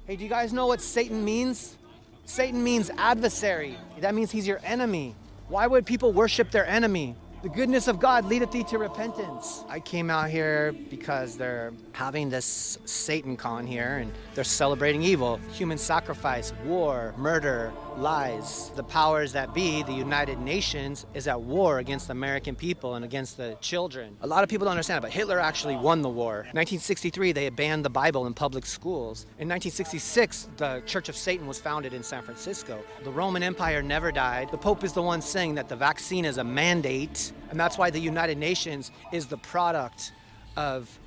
Hey, do you guys know what Satan means? Satan means adversary. That means he's your enemy. Why would people worship their enemy? The goodness of God leadeth thee to repentance. I came out here because they're having this Satan con here and they're celebrating evil, human sacrifice, war, murder, lies. The powers that be, the United Nations, is at war against the American people and against the children. A lot of people don't understand it, but Hitler actually won the war. In 1963, they had banned the Bible in public schools. In 1966, the Church of Satan was founded in San Francisco. The Roman Empire never died. The Pope is the one saying that the vaccine is a mandate, and that's why the United Nations is the product of...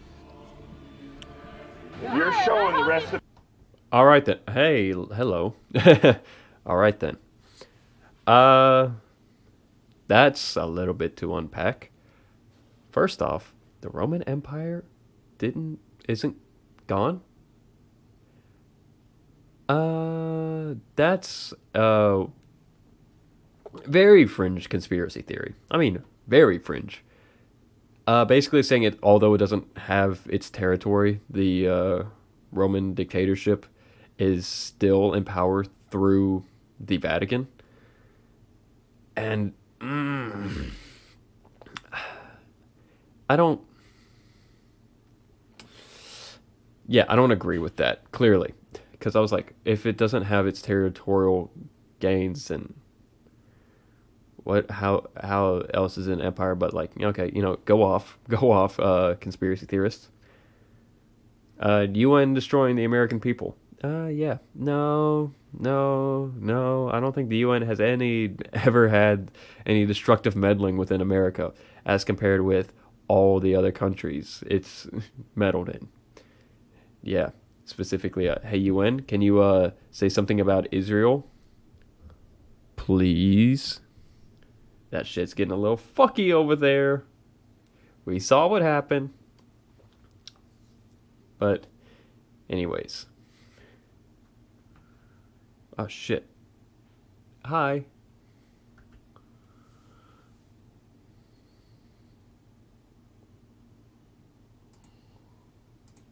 You're showing the rest of... All right then. Hey, hello. All right then. That's a little bit to unpack. First off, the Roman Empire isn't gone. That's very fringe conspiracy theory. I mean, very fringe. Basically saying it, although it doesn't have its territory, the Roman dictatorship is still in power through the Vatican. And I don't agree with that, clearly. Because I was like, if it doesn't have its territorial gains, then how else is it an empire? But like, okay, go off, conspiracy theorists. UN destroying the American people. Yeah, no. I don't think the UN has ever had any destructive meddling within America as compared with all the other countries it's meddled in. Yeah, specifically, hey UN, can you say something about Israel? Please. That shit's getting a little fucky over there. We saw what happened. But, anyways. Oh, shit. Hi.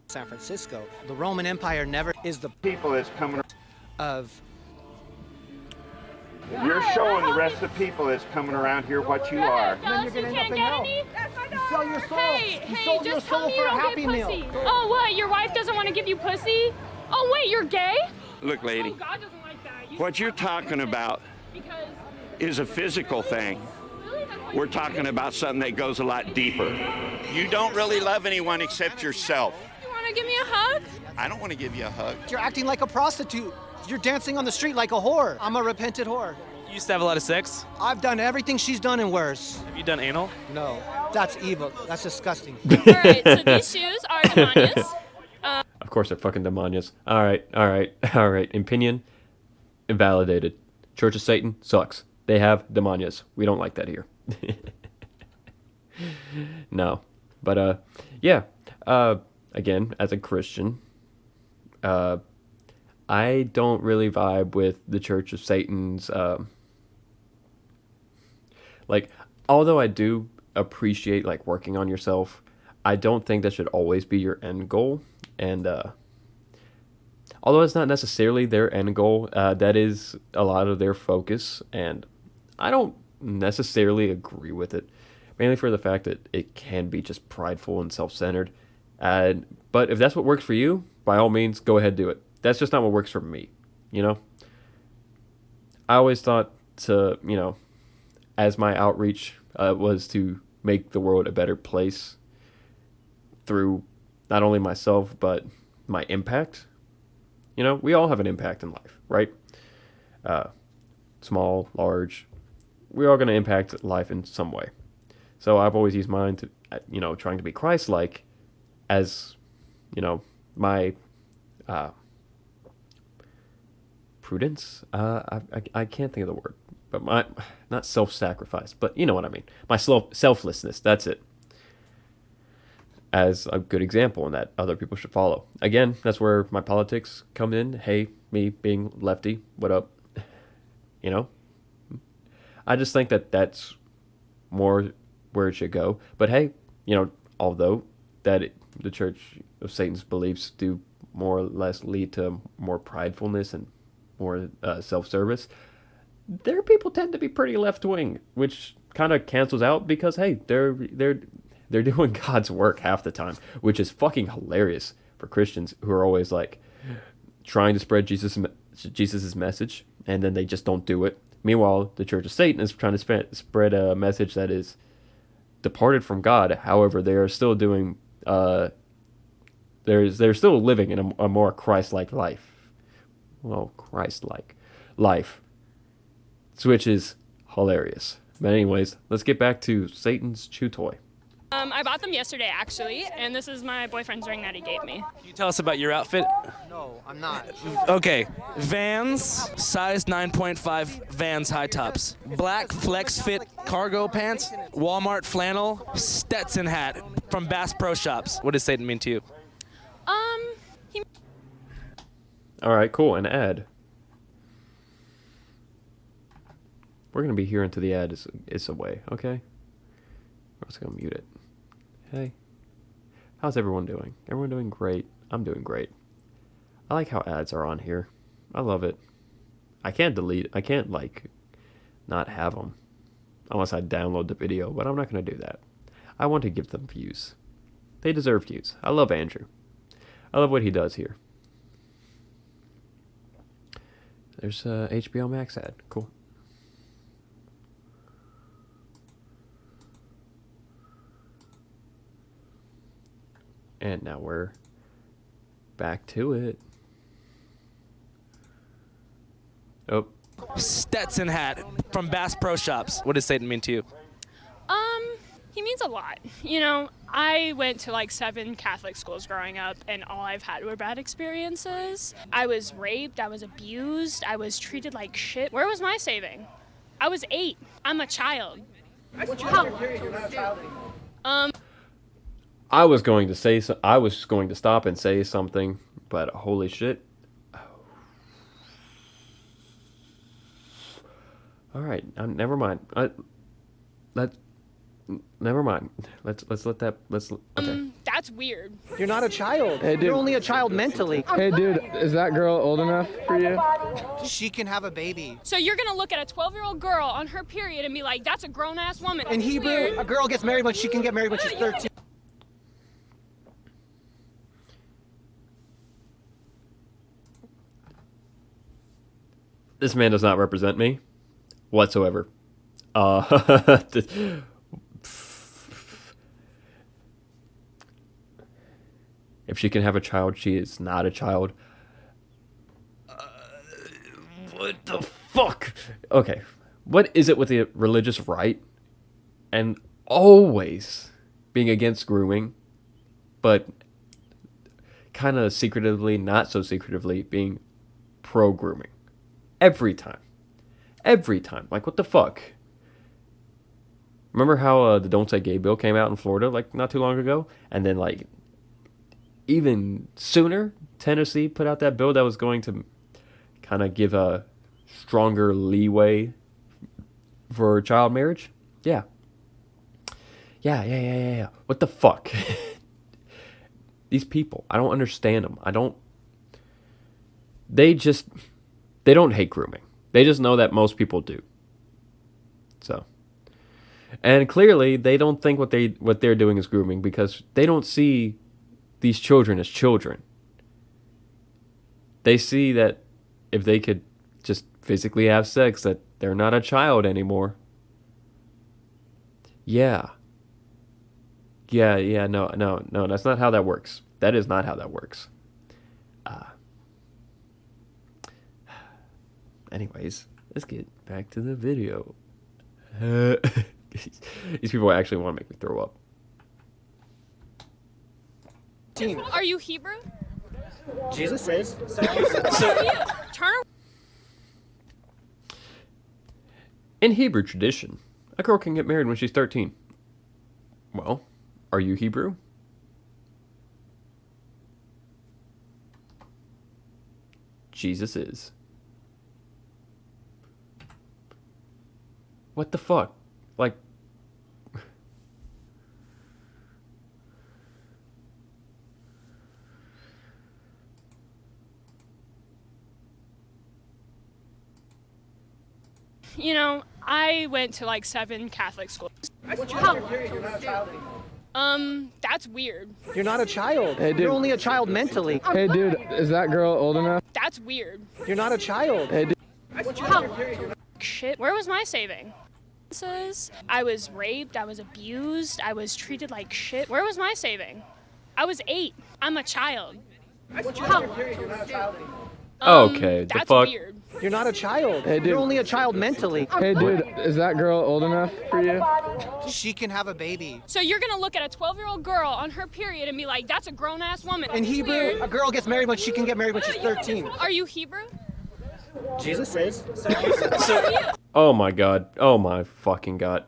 San Francisco. The Roman Empire never is the people that's coming of... You're showing the rest of the people that's coming around here what you are. Then you're gonna end up in hell. You sell your soul. You sold your just tell soul me for you a don't Happy get Meal. pussy. Oh, what? Your wife doesn't want to give you pussy? Oh, wait, you're gay? Look, lady, Oh, God doesn't like that. what you're talking about Because is a physical thing. really, that's what We're talking about something that goes a lot deeper. You don't really love anyone except yourself. you want to give me a hug? I don't want to give you a hug. You're acting like a prostitute. You're dancing on the street like a whore. I'm a repentant whore. You used to have a lot of sex? I've done everything she's done and worse. Have you done anal? No, that's evil. That's disgusting. All right, so these shoes are demonias. Of course they're fucking demonias. All right. Opinion invalidated. Church of Satan sucks. They have demonias. We don't like that here. No. But, yeah. Again, as a Christian, I don't really vibe with the Church of Satan's, like, although I do appreciate, like, working on yourself, I don't think that should always be your end goal. And, although it's not necessarily their end goal, that is a lot of their focus, and I don't necessarily agree with it, mainly for the fact that it can be just prideful and self-centered. But if that's what works for you, by all means, go ahead and do it. That's just not what works for me, I always thought to, as my outreach was to make the world a better place through not only myself, but my impact. We all have an impact in life, right? Small, large. We're all going to impact life in some way. So I've always used mine to, trying to be Christ-like as, my prudence. I can't think of the word, but my, not self-sacrifice, but you know what I mean. My selflessness. That's it. As a good example, and that other people should follow. Again, that's where my politics come in. Hey, me being lefty, what up? I just think that that's more where it should go. But hey, although the Church of Satan's beliefs do more or less lead to more pridefulness and more self-service, their people tend to be pretty left-wing, which kind of cancels out because, hey, they're doing God's work half the time, which is fucking hilarious for Christians who are always like trying to spread Jesus's message, and then they just don't do it. Meanwhile, the Church of Satan is trying to spread a message that is departed from God. However, they are still doing they're still living in a more Christ-like life. Well, Christ-like life, which is hilarious. But anyways, let's get back to Satan's chew toy. I bought them yesterday, actually, and this is my boyfriend's ring that he gave me. Can you tell us about your outfit? No, I'm not. Okay, Vans, size 9.5 Vans high tops. Black flex fit cargo pants, Walmart flannel, Stetson hat from Bass Pro Shops. What does Satan mean to you? All right, cool. An ad. We're gonna be here until the ad is away. Okay. I'm just gonna mute it. Hey, how's everyone doing? Everyone doing great? I'm doing great. I like how ads are on here. I love it. I can't like not have them unless I download the video, but I'm not gonna do that. I want to give them views. They deserve views. I love Andrew. I love what he does here. There's a HBO Max ad. Cool. And now we're back to it. Oh. Stetson hat from Bass Pro Shops. What does Satan mean to you? He means a lot. You know, I went to like 7 Catholic schools growing up, and all I've had were bad experiences. I was raped, I was abused, I was treated like shit. Where was my saving? I was 8. I'm a child. I was going to stop and say something, but holy shit. All right, never mind. Never mind. Let's let that. Okay. That's weird. You're not a child. Hey, dude. You're only a child mentally. Hey, dude, is that girl old enough for you? She can have a baby. So you're gonna look at a 12-year-old girl on her period and be like, that's a grown-ass woman. In That's Hebrew, weird. a girl gets married when she can get married when she's 13. This man does not represent me whatsoever. If she can have a child, she is not a child. What the fuck? Okay. What is it with the religious right and always being against grooming, but kind of secretively, not so secretively, being pro-grooming? Every time. Every time. Like, what the fuck? Remember how the Don't Say Gay bill came out in Florida, like, not too long ago? And then, like, even sooner, Tennessee put out that bill that was going to kind of give a stronger leeway for child marriage? Yeah. Yeah. What the fuck? These people, I don't understand them. They don't hate grooming. They just know that most people do. So, and clearly they don't think what they're doing is grooming because they don't see these children as children. They see that if they could just physically have sex, that they're not a child anymore. Yeah, no, that's not how that works. That is not how that works. Anyways, let's get back to the video. These people actually want to make me throw up. Are you Hebrew? Jesus is. Turn around. In Hebrew tradition, a girl can get married when she's 13. Well, are you Hebrew? Jesus is. What the fuck? Like, You know, I went to like 7 Catholic schools. That's weird. You're not a child. Hey, dude. You're only a child mentally. Hey, dude, is that girl old enough? That's weird. You're not a child. Hey, dude. Shit, where was my saving? I was raped, I was abused, I was treated like shit. Where was my saving? I was 8. I'm a child. Okay, the That's fuck? weird. You're not a child. Hey, dude. You're only a child mentally. Hey, dude, is that girl old enough for you? She can have a baby. So you're gonna look at a 12-year-old girl on her period and be like, that's a grown-ass woman. In Hebrew, Weird. a girl gets married when she can get married when she's 13. Are you Hebrew? Jesus is. Oh my god. Oh my fucking god.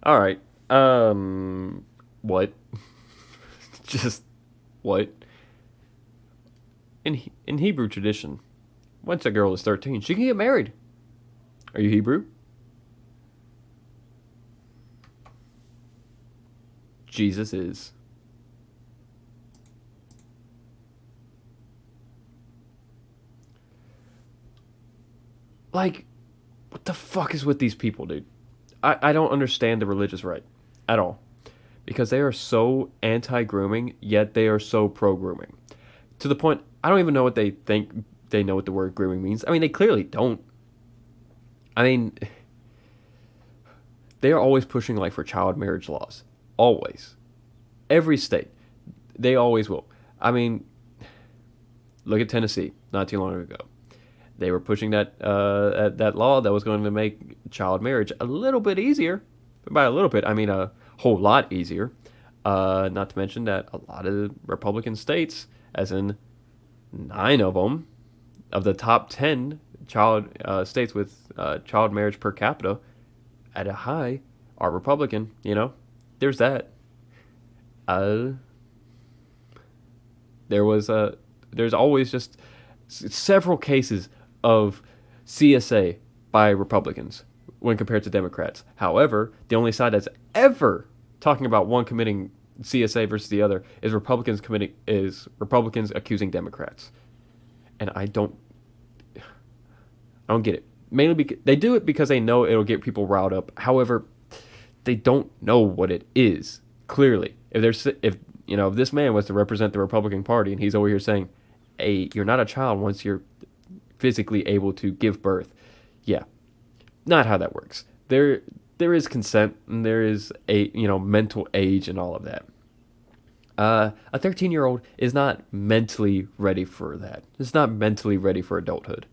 Alright. What? Just what? In Hebrew tradition, once a girl is 13, she can get married. Are you Hebrew? Jesus is. Like, what the fuck is with these people, dude? I don't understand the religious right at all. Because they are so anti-grooming, yet they are so pro-grooming. To the point, I don't even know what they think they know what the word grooming means. I mean, they clearly don't. I mean, they are always pushing, like, for child marriage laws. Always. Every state. They always will. I mean, look at Tennessee not too long ago. They were pushing that law that was going to make child marriage a little bit easier. By a little bit, I mean a whole lot easier. Not to mention that a lot of Republican states, as in 9 of them, of the top 10 states with child marriage per capita at a high, are Republican. You know, there's that. There's always just several cases of CSA by Republicans when compared to Democrats. However, the only side that's ever talking about one committing CSA versus the other is Republicans accusing Democrats. And I don't get it. Mainly because they do it because they know it'll get people riled up. However, they don't know what it is. Clearly, if this man was to represent the Republican Party and he's over here saying, "Hey, you're not a child once you're physically able to give birth," yeah, not how that works. There is consent and there is mental age and all of that. A 13-year-old is not mentally ready for that. It's not mentally ready for adulthood.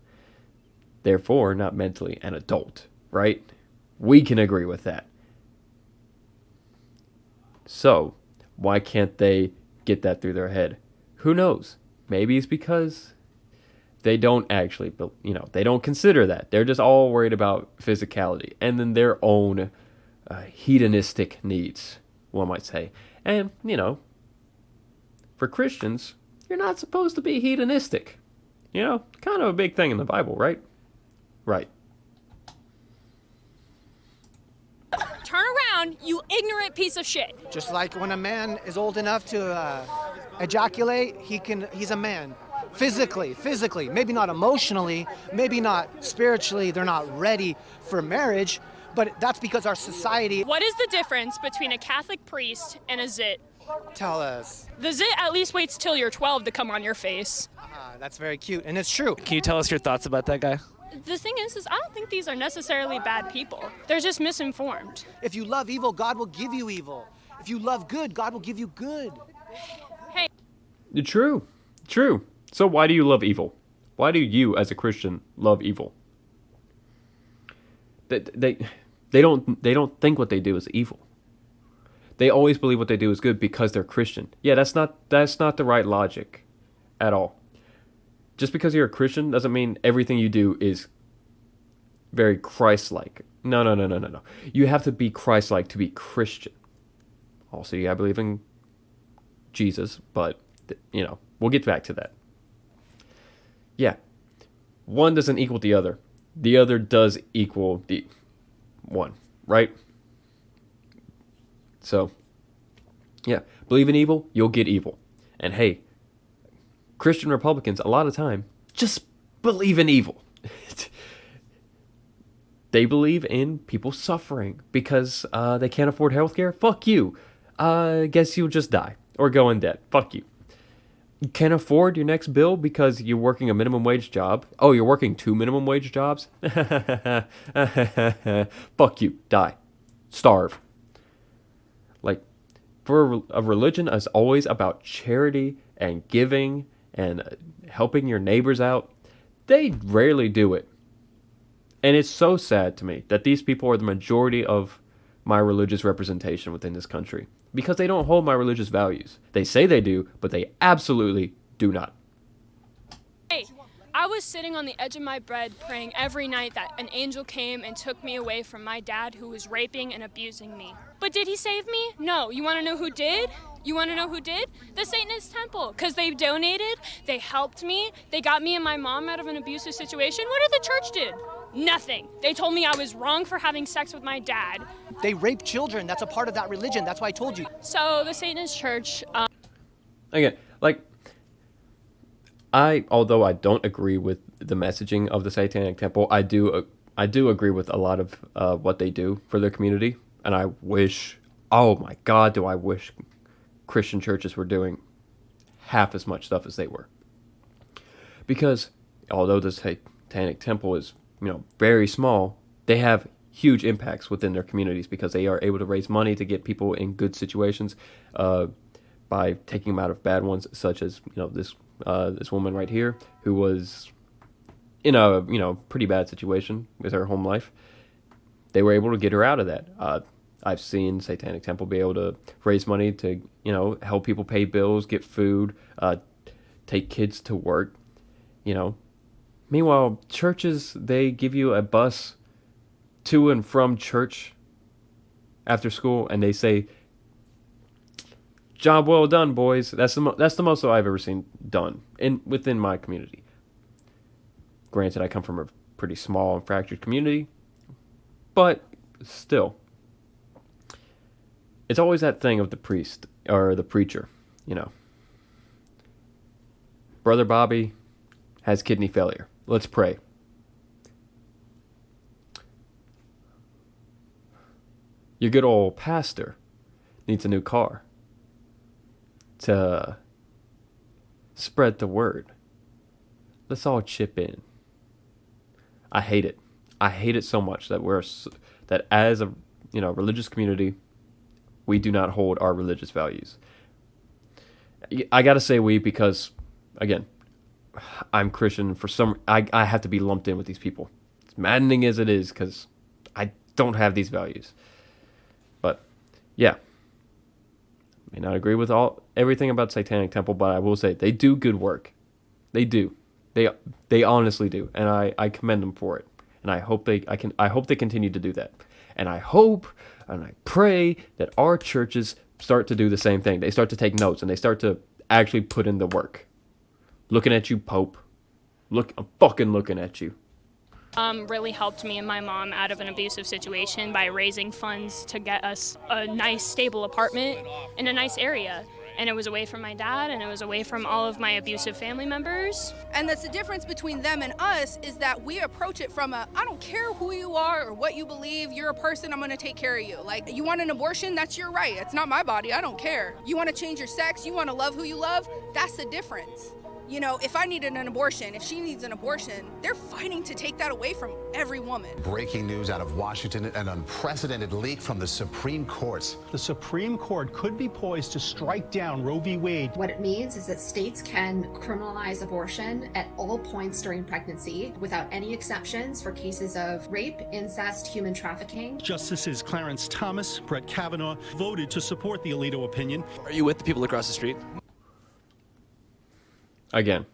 Therefore, not mentally an adult, right? We can agree with that. So, why can't they get that through their head? Who knows? Maybe it's because they don't actually, they don't consider that. They're just all worried about physicality and then their own hedonistic needs, one might say. And, for Christians, you're not supposed to be hedonistic. Kind of a big thing in the Bible, right? Right. Turn around, you ignorant piece of shit. Just like when a man is old enough to ejaculate, he's a man. Physically, maybe not emotionally, maybe not spiritually, they're not ready for marriage, but that's because our society... What is the difference between a Catholic priest and a zit? Tell us. The zit at least waits till you're 12 to come on your face. That's very cute, and it's true. Can you tell us your thoughts about that guy? The thing is I don't think these are necessarily bad people. They're just misinformed. If you love evil, God will give you evil. If you love good, God will give you good. Hey. True. So why do you love evil? Why do you, as a Christian, love evil? They don't think what they do is evil. They always believe what they do is good because they're Christian. Yeah, that's not the right logic at all. Just because you're a Christian doesn't mean everything you do is very Christ-like. No. You have to be Christ-like to be Christian. Also, you gotta believe in Jesus, but, we'll get back to that. Yeah. One doesn't equal the other. The other does equal the one, right? So, yeah. Believe in evil, you'll get evil. And hey, Christian Republicans, a lot of time, just believe in evil. They believe in people suffering because they can't afford healthcare. Fuck you. Guess you'll just die or go in debt. Fuck you. You can't afford your next bill because you're working a minimum wage job. Oh, you're working 2 minimum wage jobs? Fuck you. Die. Starve. Like, for a religion is always about charity and giving and helping your neighbors out. They rarely do it. And it's so sad to me that these people are the majority of my religious representation within this country because they don't hold my religious values. They say they do, but they absolutely do not. Hey, I was sitting on the edge of my bed praying every night that an angel came and took me away from my dad who was raping and abusing me. But did he save me? No. You want to know who did? You want to know who did? The Satanist Temple. Because they donated, they helped me, they got me and my mom out of an abusive situation. What did the church do? Nothing. They told me I was wrong for having sex with my dad. They rape children. That's a part of that religion. That's why I told you. So the Satanist church... Again, like, although I don't agree with the messaging of the Satanic Temple, I do agree with a lot of what they do for their community. And I wish, oh my God, do I wish Christian churches were doing half as much stuff as they were. Because although the Satanic Temple is, very small, they have huge impacts within their communities because they are able to raise money to get people in good situations by taking them out of bad ones, such as this woman right here who was in a pretty bad situation with her home life. They were able to get her out of that. I've seen Satanic Temple be able to raise money to help people pay bills, get food, take kids to work, Meanwhile, churches, they give you a bus to and from church after school, and they say, "Job well done, boys." That's the most I've ever seen done within my community. Granted, I come from a pretty small and fractured community, but still, it's always that thing of the priest or the preacher, Brother Bobby has kidney failure. Let's pray. Your good old pastor needs a new car to spread the word. Let's all chip in. I hate it. I hate it so much that that as a religious community, we do not hold our religious values. I gotta say we because, again, I'm Christian. I have to be lumped in with these people. As maddening as it is, because I don't have these values. But yeah, may not agree with everything about Satanic Temple, but I will say they do good work. They do. They honestly do, and I commend them for it. And I hope they continue to do that. And I hope and I pray that our churches start to do the same thing. They start to take notes and they start to actually put in the work. Looking at you, Pope. I'm fucking looking at you. Really helped me and my mom out of an abusive situation by raising funds to get us a nice, stable apartment in a nice area. And it was away from my dad, and it was away from all of my abusive family members. And that's the difference between them and us, is that we approach it from I don't care who you are or what you believe, you're a person, I'm gonna take care of you. Like, you want an abortion, that's your right. It's not my body, I don't care. You wanna change your sex, you wanna love who you love, that's the difference. If I needed an abortion, if she needs an abortion, they're fighting to take that away from every woman. Breaking news out of Washington, an unprecedented leak from the Supreme Court. The Supreme Court could be poised to strike down Roe v. Wade. What it means is that states can criminalize abortion at all points during pregnancy without any exceptions for cases of rape, incest, human trafficking. Justices Clarence Thomas, Brett Kavanaugh voted to support the Alito opinion. Are you with the people across the street? Again,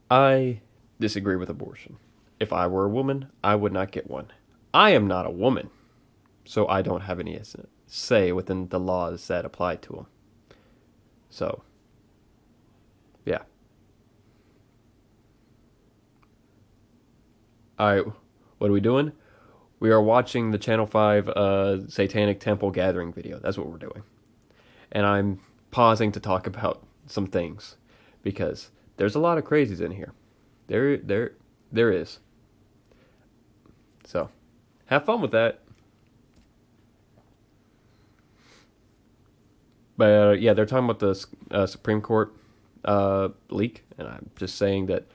I disagree with abortion. If I were a woman, I would not get one. I am not a woman, so I don't have any say within the laws that apply to them. So, yeah. Alright, what are we doing? We are watching the Channel 5 Satanic Temple Gathering video. That's what we're doing. And I'm pausing to talk about some things because there's a lot of crazies in here. There is. So, have fun with that. But yeah, they're talking about the Supreme Court leak, and I'm just saying that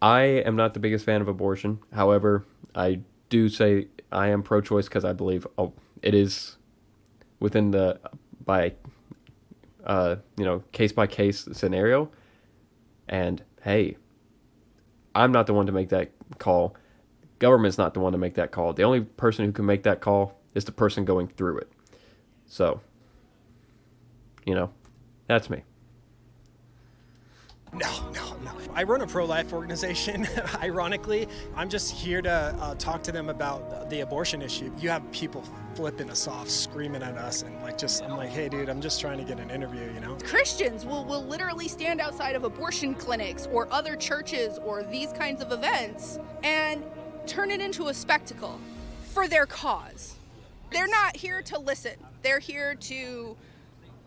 I am not the biggest fan of abortion. However, I do say I am pro-choice because I believe it is within the case by case scenario. And hey, I'm not the one to make that call. Government's not the one to make that call. The only person who can make that call is the person going through it. So, that's me. No. I run a pro-life organization. Ironically, I'm just here to talk to them about the abortion issue. You have people flipping us off, screaming at us, and I'm like, hey, dude, I'm just trying to get an interview, Christians will literally stand outside of abortion clinics or other churches or these kinds of events and turn it into a spectacle for their cause. They're not here to listen. They're here to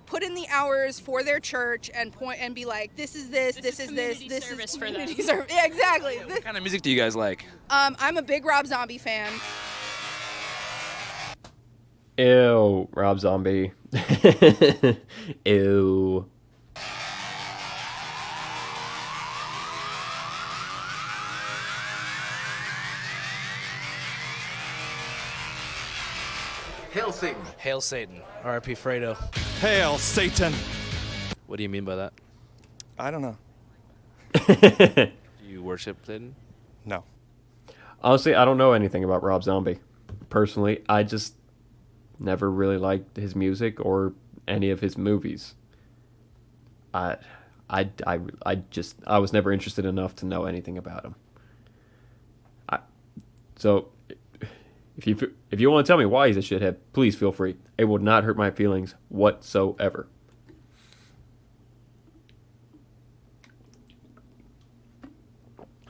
put in the hours for their church and point and be like, this is community service. Yeah, exactly. What kind of music do you guys like? I'm a big Rob Zombie fan. Ew, Rob Zombie. Ew. Hail Satan. Hail Satan. R.I.P. Fredo. Hail Satan. What do you mean by that? I don't know. Do you worship Satan? No. Honestly, I don't know anything about Rob Zombie. Personally, I just never really liked his music or any of his movies. I was never interested enough to know anything about him. So if you want to tell me why he's a shithead, please feel free. It would not hurt my feelings whatsoever.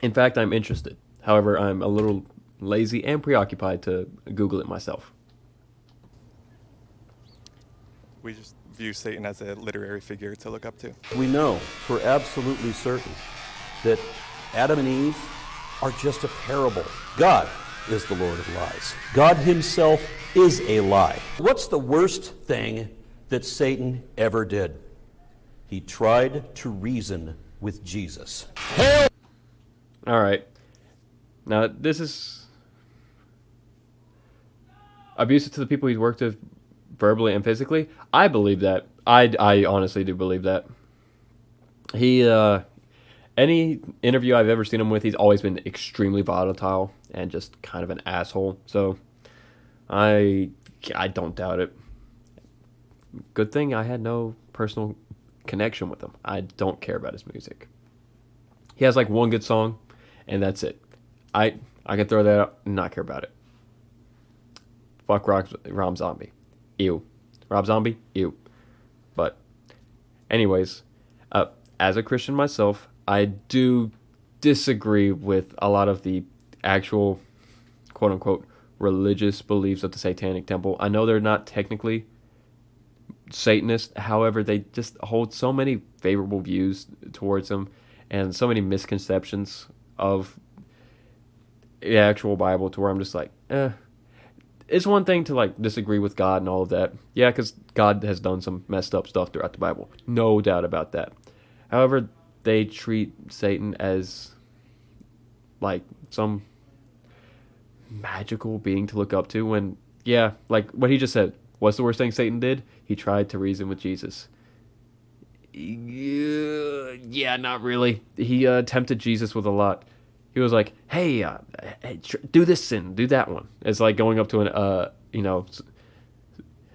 In fact, I'm interested. However, I'm a little lazy and preoccupied to Google it myself. We just view Satan as a literary figure to look up to. We know for absolutely certain that Adam and Eve are just a parable. God is the Lord of lies. God himself is a lie. What's the worst thing that Satan ever did? He tried to reason with Jesus. Hell! All right. Now, this is abusive to the people he's worked with verbally and physically. I believe that. I honestly do believe that. He, any interview I've ever seen him with, he's always been extremely volatile and just kind of an asshole. So, I don't doubt it. Good thing I had no personal connection with him. I don't care about his music. He has like one good song, and that's it. I can throw that out and not care about it. Fuck Rob Zombie. Ew. Rob Zombie? Ew. But, anyways, as a Christian myself, I do disagree with a lot of the actual, quote-unquote, religious beliefs of the Satanic Temple. I know they're not technically Satanist. However, they just hold so many favorable views towards them and so many misconceptions of the actual Bible to where I'm just like, It's one thing to like disagree with God and all of that. Yeah, because God has done some messed up stuff throughout the Bible. No doubt about that. However, they treat Satan as like some magical being to look up to when, yeah, like what he just said. What's the worst thing Satan did? He tried to reason with Jesus. Yeah, not really. He tempted Jesus with a lot. He was like, hey, do this sin, do that one. It's like going up to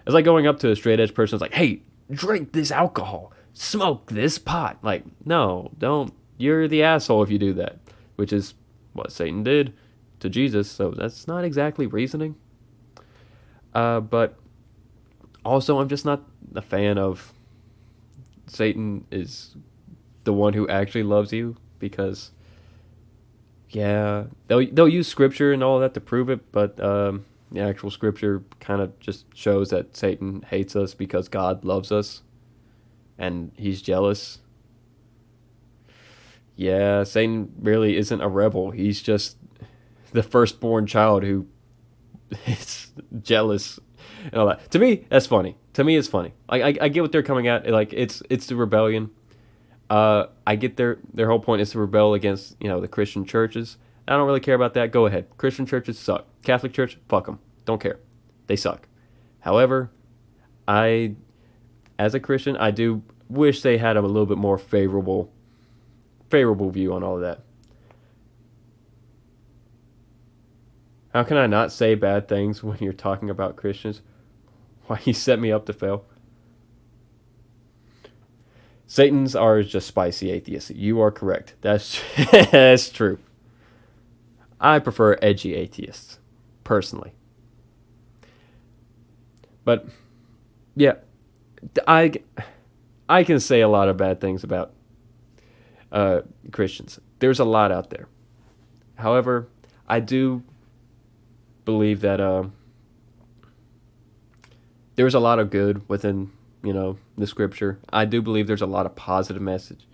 it's like going up to a straight edge person. It's like, hey, drink this alcohol, smoke this pot. Like, no, don't. You're the asshole if you do that, which is what Satan did to Jesus. So that's not exactly reasoning. But also, I'm just not a fan of Satan is the one who actually loves you because, yeah, they'll use scripture and all that to prove it, but the actual scripture kind of just shows that Satan hates us because God loves us and he's jealous. Yeah, Satan really isn't a rebel. He's just the firstborn child who is jealous and all that. To me, that's funny. To me, it's funny. I get what they're coming at. Like it's the rebellion. I get their whole point is to rebel against the Christian churches. I don't really care about that. Go ahead. Christian churches suck. Catholic Church, fuck them. Don't care. They suck. However, as a Christian, I do wish they had a little bit more favorable view on all of that. How can I not say bad things when you're talking about Christians? Why you set me up to fail? Satan's are just spicy atheists. You are correct. That's true. I prefer edgy atheists, personally. But yeah, I can say a lot of bad things about Christians. There's a lot out there. However, I do believe that there's a lot of good within the scripture. I do believe there's a lot of positive message.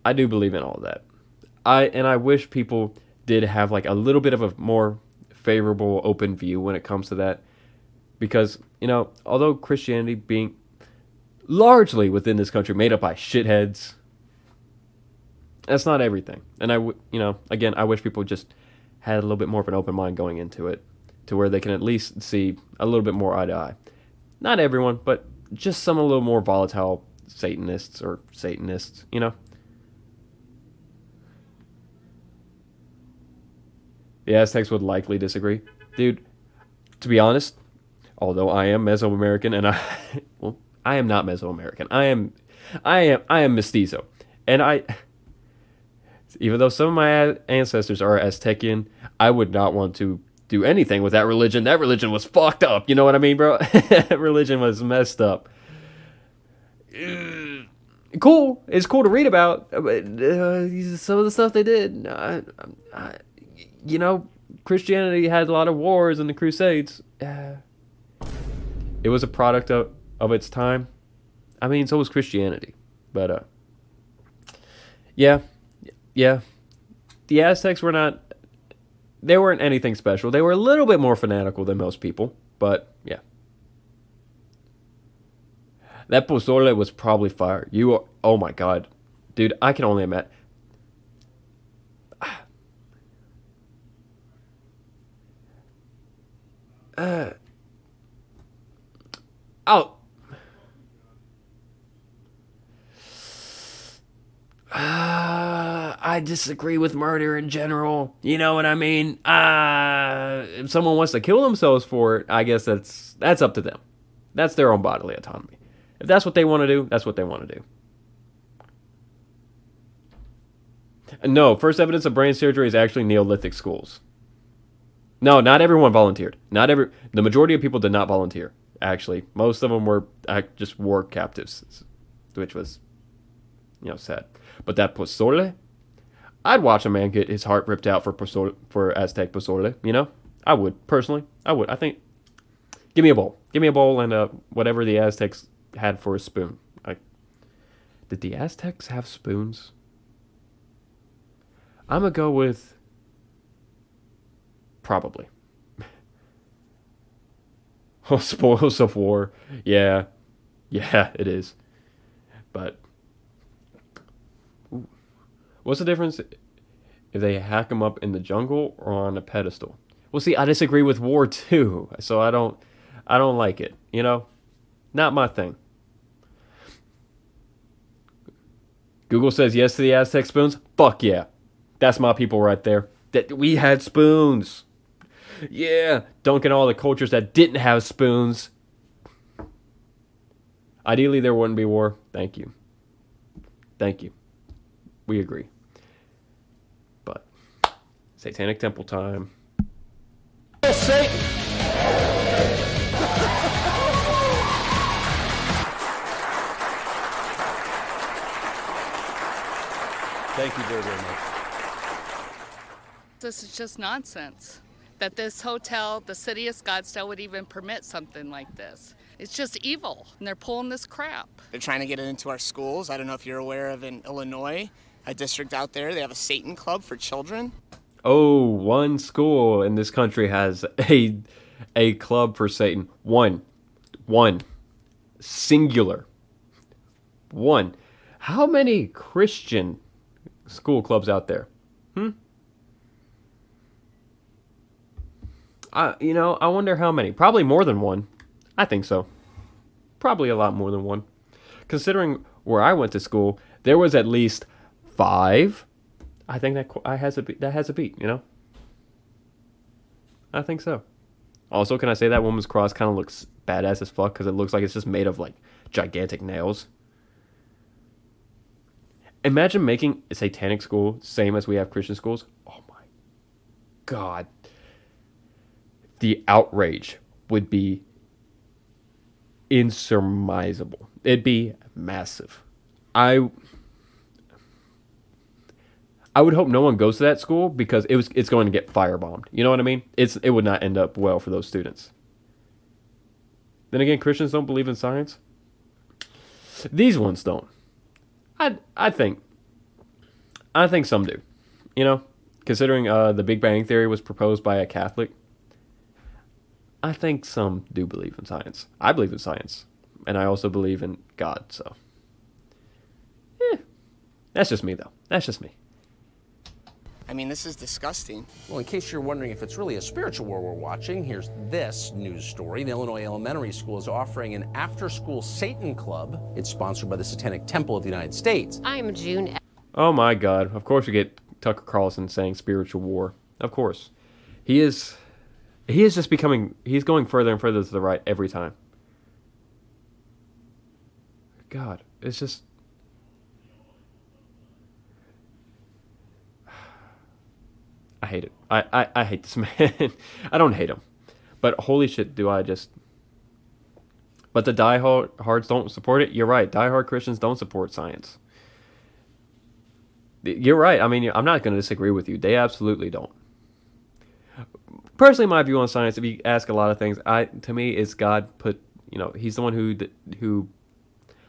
I do believe in all of that. I wish people did have like a little bit of a more favorable, open view when it comes to that, because although Christianity being largely within this country made up by shitheads, that's not everything. And again, I wish people just had a little bit more of an open mind going into it, to where they can at least see a little bit more eye to eye. Not everyone, but just some a little more volatile Satanists. The Aztecs would likely disagree. Dude, to be honest, although I am Mesoamerican, and I am not Mesoamerican. I am mestizo. And even though some of my ancestors are Aztecian, I would not want to do anything with that religion. That religion was fucked up. You know what I mean, bro? That religion was messed up. Cool. It's cool to read about. But, some of the stuff they did. Christianity had a lot of wars in the Crusades. It was a product of its time. I mean, so was Christianity. But, yeah. The Aztecs they weren't anything special. They were a little bit more fanatical than most people. But, yeah. That pozole was probably fire. Oh my God. Dude, I can only imagine. I disagree with murder in general. You know what I mean? If someone wants to kill themselves for it, I guess that's up to them. That's their own bodily autonomy. If that's what they want to do, that's what they want to do. No, first evidence of brain surgery is actually Neolithic schools. No, not everyone volunteered. The majority of people did not volunteer. Actually, most of them were just war captives, which was, sad. But that pozole, I'd watch a man get his heart ripped out for Aztec pozole. I would personally. I think. Give me a bowl and whatever the Aztecs had for a spoon. Did the Aztecs have spoons? I'm gonna go with probably. Oh, spoils of war. Yeah, it is. But what's the difference if they hack them up in the jungle or on a pedestal? Well, see, I disagree with war too, so I don't like it. Not my thing. Google says yes to the Aztec spoons. Fuck yeah, that's my people right there. That we had spoons. Yeah, dunking all the cultures that didn't have spoons. Ideally, there wouldn't be war. Thank you. We agree. But Satanic Temple time. Satan! Thank you very, very much. This is just nonsense. That this hotel, the city of Scottsdale, would even permit something like this. It's just evil, and they're pulling this crap. They're trying to get it into our schools. I don't know if you're aware of in Illinois, a district out there. They have a Satan club for children. Oh, one school in this country has a club for Satan. One. Singular. One. How many Christian school clubs out there? I wonder how many. Probably more than one. I think so. Probably a lot more than one. Considering where I went to school, there was at least 5. I think that has a beat, you know? I think so. Also, can I say that woman's cross kind of looks badass as fuck because it looks like it's just made of, like, gigantic nails. Imagine making a satanic school same as we have Christian schools. Oh my God. The outrage would be insurmountable. It'd be massive. I would hope no one goes to that school because it's going to get firebombed. You know what I mean? It would not end up well for those students. Then again, Christians don't believe in science. These ones don't. I think some do. You know, considering the Big Bang Theory was proposed by a Catholic, I think some do believe in science. I believe in science, and I also believe in God. So, that's just me, though. That's just me. I mean, this is disgusting. Well, in case you're wondering if it's really a spiritual war we're watching, here's this news story. The Illinois Elementary School is offering an after-school Satan club. It's sponsored by the Satanic Temple of the United States. I'm June. Oh my God. Of course we get Tucker Carlson saying spiritual war. Of course. He is just becoming, he's going further and further to the right every time. God, it's just... I hate it. I hate this man. I don't hate him. But holy shit, do I just... But the diehards don't support it? You're right. Diehard Christians don't support science. You're right. I mean, I'm not going to disagree with you. They absolutely don't. Personally, my view on science, if you ask a lot of things, to me, it's God put, he's the one who,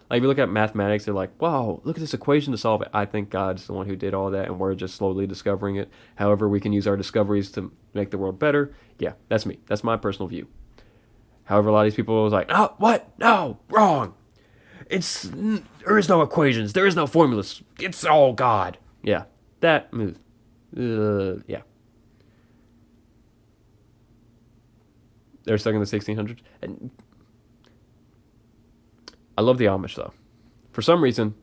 like, if you look at mathematics, they're like, wow, look at this equation to solve it. I think God's the one who did all that, and we're just slowly discovering it. However, we can use our discoveries to make the world better. Yeah, that's me. That's my personal view. However, a lot of these people was like, oh, what? No, wrong. There is no equations. There is no formulas. It's all God. Yeah, that, yeah. They're stuck in the 1600s. And I love the Amish, though. For some reason,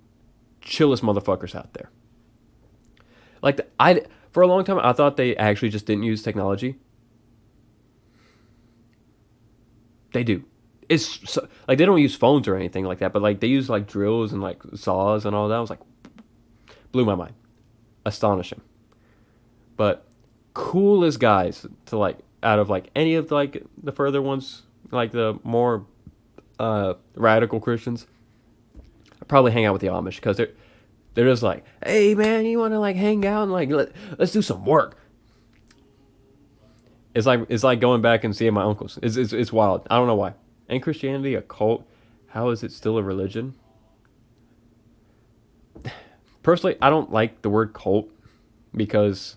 chillest motherfuckers out there. Like, for a long time, I thought they actually just didn't use technology. They do. It's so, like, they don't use phones or anything like that, but like they use like drills and like saws and all that. I was like, blew my mind. Astonishing. But coolest guys to like, out of like any of like the further ones, like the more radical Christians, I probably hang out with the Amish because they're just like, hey man, you want to like hang out and like let's do some work. It's like going back and seeing my uncles. It's wild. I don't know why. Ain't Christianity a cult? How is it still a religion? Personally, I don't like the word cult because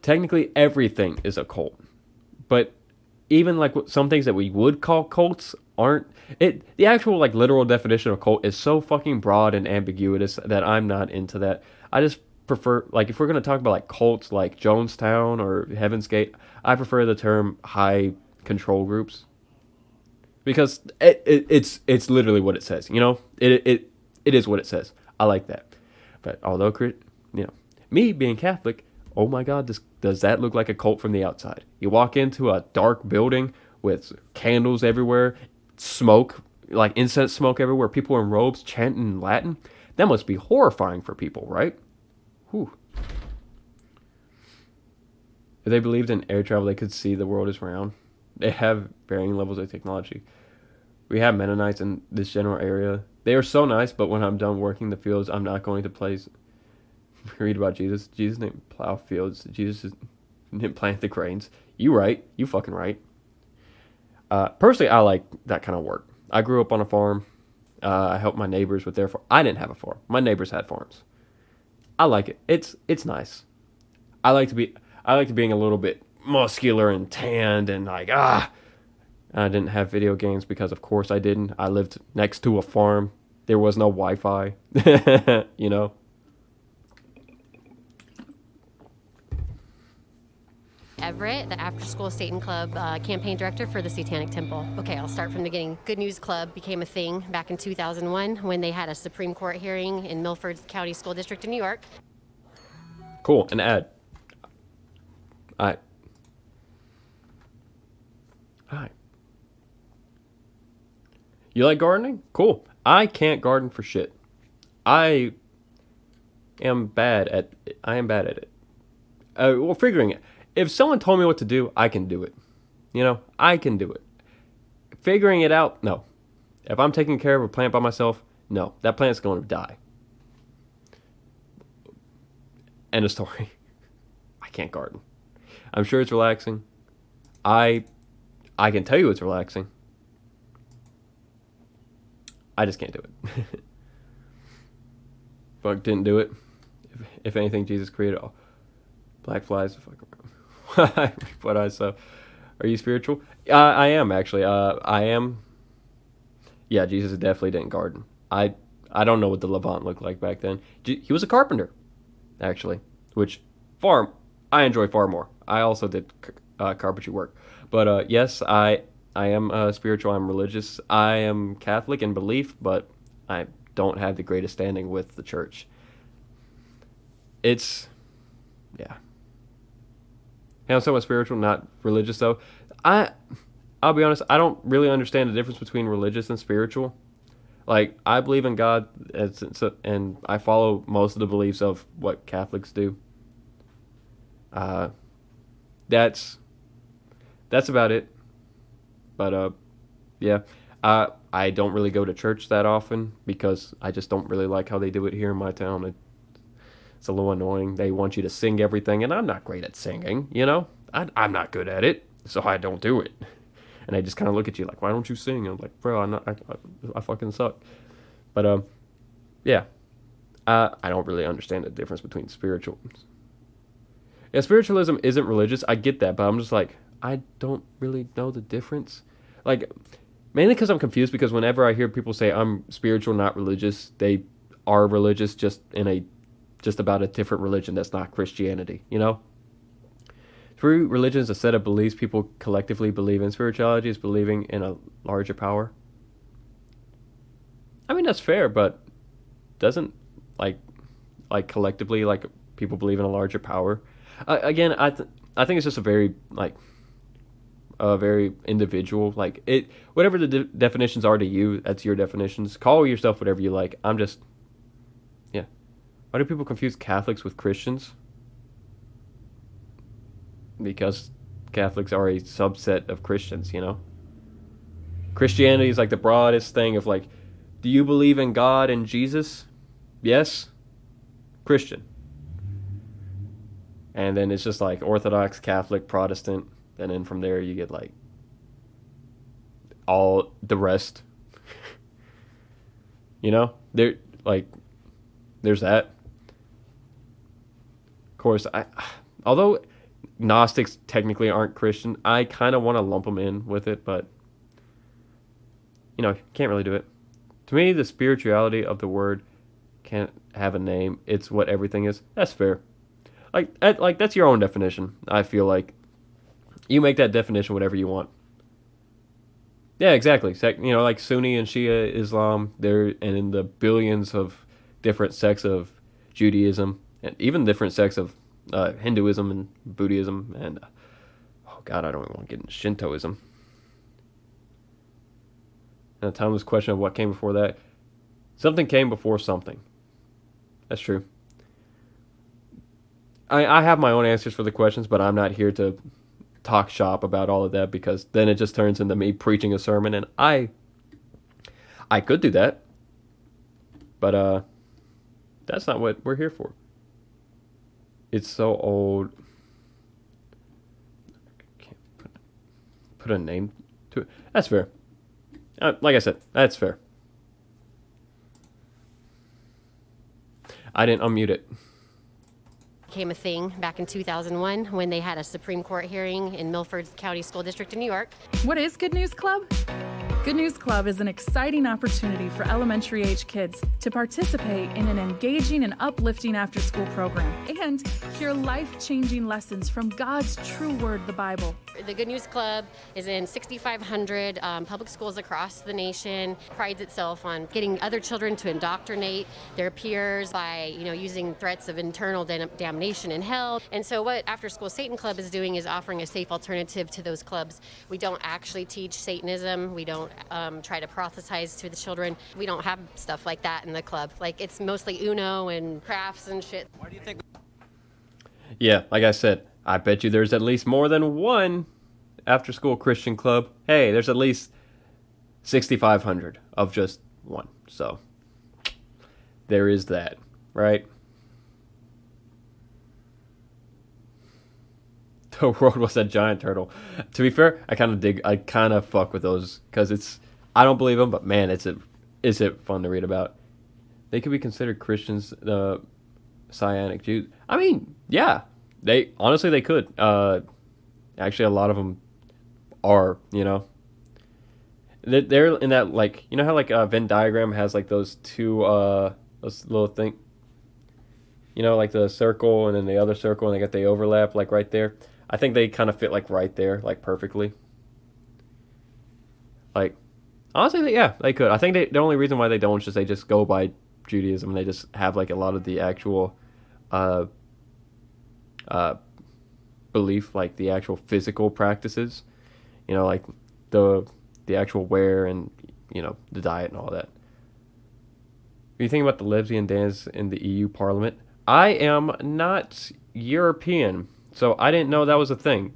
technically everything is a cult. But even like some things that we would call cults aren't. The actual like literal definition of cult is so fucking broad and ambiguous that I'm not into that. I just prefer, like, if we're going to talk about like cults like Jonestown or Heaven's Gate, I prefer the term high control groups because it's literally what it says. It is what it says. I like that. But although me being Catholic, oh my God, does that look like a cult from the outside? You walk into a dark building with candles everywhere, smoke, like incense smoke everywhere, people in robes chanting in Latin. That must be horrifying for people, right? Whew. If they believed in air travel, they could see the world is round. They have varying levels of technology. We have Mennonites in this general area. They are so nice, but when I'm done working the fields, I'm not going to read about Jesus. Jesus didn't plow fields. Jesus didn't plant the grains. You right. You fucking right. Personally, I like that kind of work. I grew up on a farm. I helped my neighbors with their farm. I didn't have a farm. My neighbors had farms. I like it. It's nice. I like being a little bit muscular and tanned and like I didn't have video games because of course I didn't. I lived next to a farm. There was no Wi-Fi. You know. Everett, the After School Satan Club campaign director for the Satanic Temple. Okay, I'll start from the beginning. Good News Club became a thing back in 2001 when they had a Supreme Court hearing in Milford County School District in New York. Cool, an ad. Alright. You like gardening? Cool. I can't garden for shit. I am bad at it. Well, figuring it. If someone told me what to do, I can do it. You know, I can do it. Figuring it out, no. If I'm taking care of a plant by myself, no. That plant's going to die. End of story. I can't garden. I'm sure it's relaxing. I can tell you it's relaxing. I just can't do it. Fuck, didn't do it. If anything, Jesus created all. Black flies. What I saw. Are you spiritual? I am actually. I am. Yeah, Jesus definitely didn't garden. I don't know what the Levant looked like back then. He was a carpenter, actually. Which I enjoy far more. I also did carpentry work, but yes, I am spiritual. I'm religious. I am Catholic in belief, but I don't have the greatest standing with the church. Yeah. I'm somewhat spiritual, not religious though. I'll be honest, I don't really understand the difference between religious and spiritual. Like, I believe in God, and I follow most of the beliefs of what Catholics do. That's about it. But yeah, I don't really go to church that often because I just don't really like how they do it here in my town. It's a little annoying. They want you to sing everything, and I'm not great at singing, you know? I'm not good at it, so I don't do it. And they just kind of look at you like, why don't you sing? And I'm like, bro, I fucking suck. But, yeah. I don't really understand the difference between spiritual. Yeah, spiritualism isn't religious. I get that, but I'm just like, I don't really know the difference. Like, mainly because I'm confused, because whenever I hear people say I'm spiritual, not religious, they are religious just about a different religion that's not Christianity, you know? True religion is a set of beliefs people collectively believe in. Spirituality is believing in a larger power. I mean, that's fair, but doesn't, like collectively, like, people believe in a larger power? Again, I think it's just a very individual, like, whatever the definitions are to you, that's your definitions. Call yourself whatever you like. Why do people confuse Catholics with Christians? Because Catholics are a subset of Christians, you know? Christianity is like the broadest thing of like, do you believe in God and Jesus? Yes? Christian. And then it's just like Orthodox, Catholic, Protestant, and then from there you get like all the rest. You know? There's that. Of course, although Gnostics technically aren't Christian, I kind of want to lump them in with it, but you know, can't really do it. To me, the spirituality of the word can't have a name. It's what everything is. That's fair. Like that's your own definition. I feel like you make that definition whatever you want. Yeah, exactly. You know, like Sunni and Shia Islam, and in the billions of different sects of Judaism, and even different sects of Hinduism and Buddhism, and oh god, I don't even want to get into Shintoism. And the timeless question of what came before that. Something came before something. That's true. I have my own answers for the questions, but I'm not here to talk shop about all of that, because then it just turns into me preaching a sermon, and I could do that, but that's not what we're here for. It's so old. Can't put a name to it. That's fair. Like I said, that's fair. I didn't unmute it. Became a thing back in 2001 when they had a Supreme Court hearing in Milford County School District in New York. What is Good News Club? Good News Club is an exciting opportunity for elementary age kids to participate in an engaging and uplifting after school program and hear life-changing lessons from God's true word, the Bible. The Good News Club is in 6,500 public schools across the nation, prides itself on getting other children to indoctrinate their peers by, using threats of eternal damnation in hell. And so what After School Satan Club is doing is offering a safe alternative to those clubs. We don't actually teach Satanism. We don't try to prophesize to the children. We don't have stuff like that in the club. Like, it's mostly Uno and crafts and shit. Why do you think? Yeah, like I said, I bet you there's at least more than one after-school Christian club. Hey, there's at least 6,500 of just one. So there is that, right? The world was a giant turtle. To be fair, I kind of fuck with those because I don't believe them, but man, is it fun to read about. They could be considered Christians, Satanic Jews. I mean, yeah, they could. Actually, a lot of them are, They're in that, like, how like a Venn diagram has like those two, those little thing, like the circle and then the other circle and they got the overlap like right there. I think they kind of fit like right there, like perfectly. Like, honestly, yeah, they could. I think the only reason why they don't is just they just go by Judaism and they just have like a lot of the actual belief, like the actual physical practices, like the actual wear and the diet and all that. When you think about the lesbian dance in the EU Parliament, I am not European, so I didn't know that was a thing.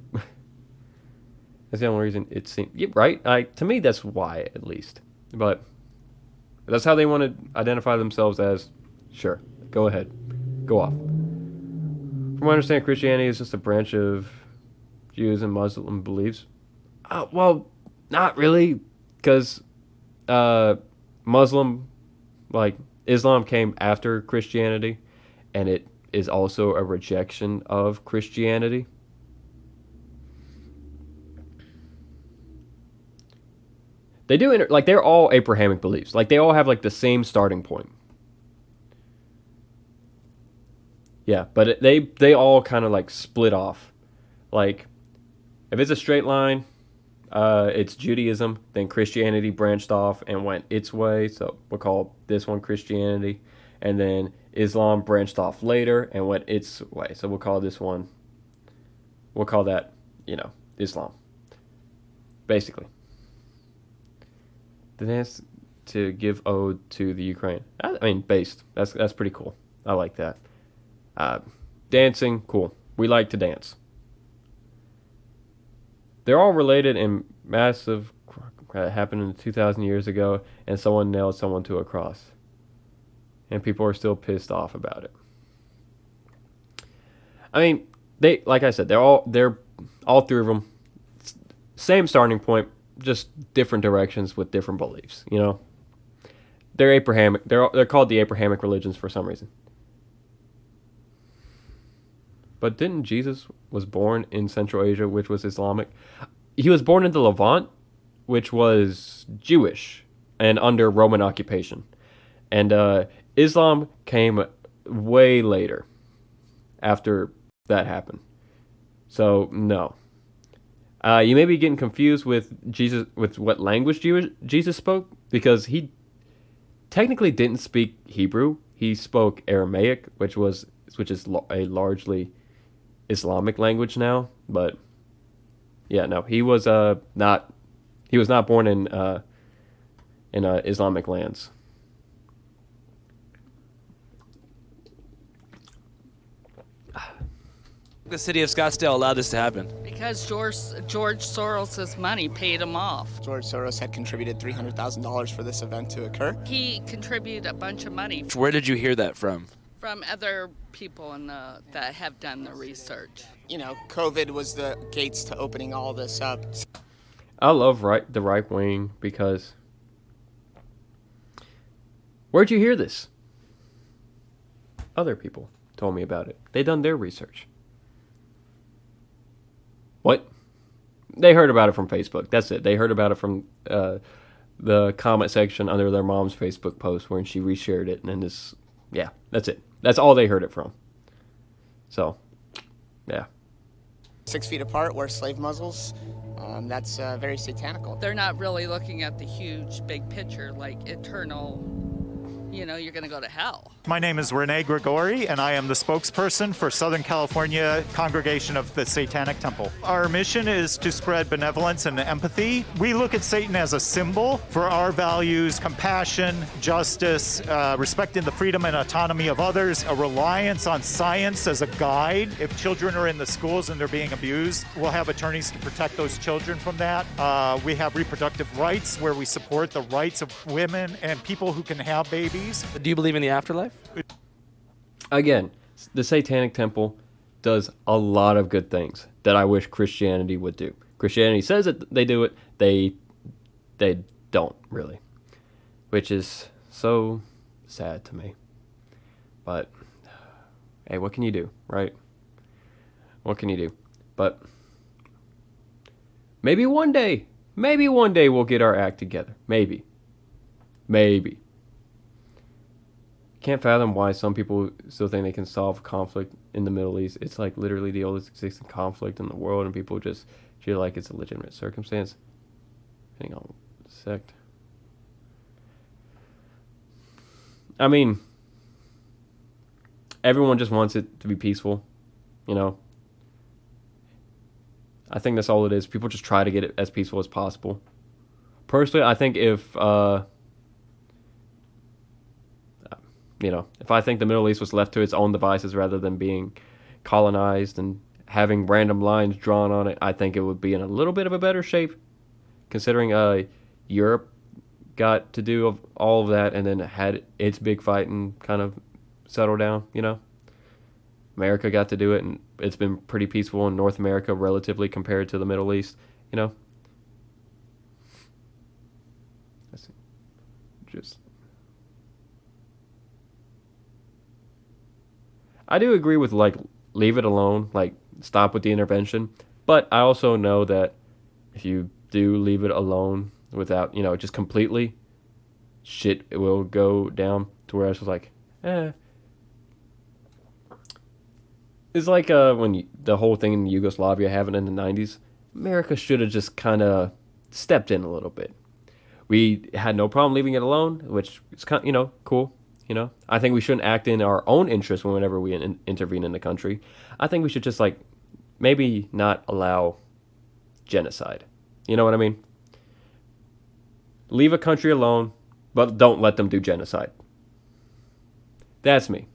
That's the only reason it seemed, yeah, right. To me, that's why, at least. But that's how they want to identify themselves as. Sure, go ahead, go off. From what I understand, Christianity is just a branch of Jews and Muslim beliefs. Well, not really, because Muslim, like Islam, came after Christianity, and it is also a rejection of Christianity. They do, like, they're all Abrahamic beliefs. Like, they all have, like, the same starting point. Yeah, but they all kind of, like, split off. Like, if it's a straight line, it's Judaism, then Christianity branched off and went its way, so we'll call this one Christianity. And then Islam branched off later and went its way, so we'll call this one, we'll call that, Islam. Basically. The dance to give ode to the Ukraine. I mean, based. That's pretty cool. I like that. Dancing, cool. We like to dance. They're all related in massive happened 2,000 years ago, and someone nailed someone to a cross. And people are still pissed off about it. I mean, like I said, they're all three of them, same starting point, just different directions with different beliefs. They're Abrahamic. They're called the Abrahamic religions for some reason. But didn't Jesus was born in Central Asia, which was Islamic? He was born in the Levant, which was Jewish and under Roman occupation. And Islam came way later after that happened. So, no. You may be getting confused with Jesus, with what language Jesus spoke, because he technically didn't speak Hebrew. He spoke Aramaic, which is a largely Islamic language now. But yeah, no, he was not born in Islamic lands. The city of Scottsdale allowed this to happen? Because George Soros' money paid him off. George Soros had contributed $300,000 for this event to occur. He contributed a bunch of money. Where did you hear that from? From other people that have done the research. COVID was the gates to opening all this up. I love the right wing because where'd you hear this? other people told me about it. They done their research. What? They heard about it from Facebook. That's it. They heard about it from the comment section under their mom's Facebook post when she reshared it. And then this, yeah, that's it. That's all they heard it from. So, yeah. 6 feet apart, wear slave muzzles. That's very satanical. They're not really looking at the huge, big picture, like eternal, you know, you're going to go to hell. My name is Rene Grigori, and I am the spokesperson for Southern California Congregation of the Satanic Temple. Our mission is to spread benevolence and empathy. We look at Satan as a symbol for our values: compassion, justice, respecting the freedom and autonomy of others, a reliance on science as a guide. If children are in the schools and they're being abused, we'll have attorneys to protect those children from that. We have reproductive rights where we support the rights of women and people who can have babies. Do you believe in the afterlife? Again, the Satanic Temple does a lot of good things that I wish Christianity would do. Christianity says that they do it. They don't really, which is so sad to me. But hey, what can you do, right? What can you do? But maybe one day we'll get our act together. Maybe. Can't fathom why some people still think they can solve conflict in the Middle East. It's like literally the oldest existing conflict in the world, and people just feel like it's a legitimate circumstance. Depending on sect. I mean, everyone just wants it to be peaceful, you know. I think that's all it is. People just try to get it as peaceful as possible. Personally, I think if if I think the Middle East was left to its own devices rather than being colonized and having random lines drawn on it, I think it would be in a little bit of a better shape, considering Europe got to do all of that and then had its big fight and kind of settle down, you know. America got to do it, and it's been pretty peaceful in North America relatively compared to the Middle East, you know. I do agree with, like, leave it alone, like, stop with the intervention. But I also know that if you do leave it alone without, just completely, shit, it will go down to where I was like, It's like when the whole thing in Yugoslavia happened in the 90s. America should have just kind of stepped in a little bit. We had no problem leaving it alone, which is kind of, cool. I think we shouldn't act in our own interest whenever we intervene in the country. I think we should just, maybe not allow genocide. You know what I mean? Leave a country alone, but don't let them do genocide. That's me,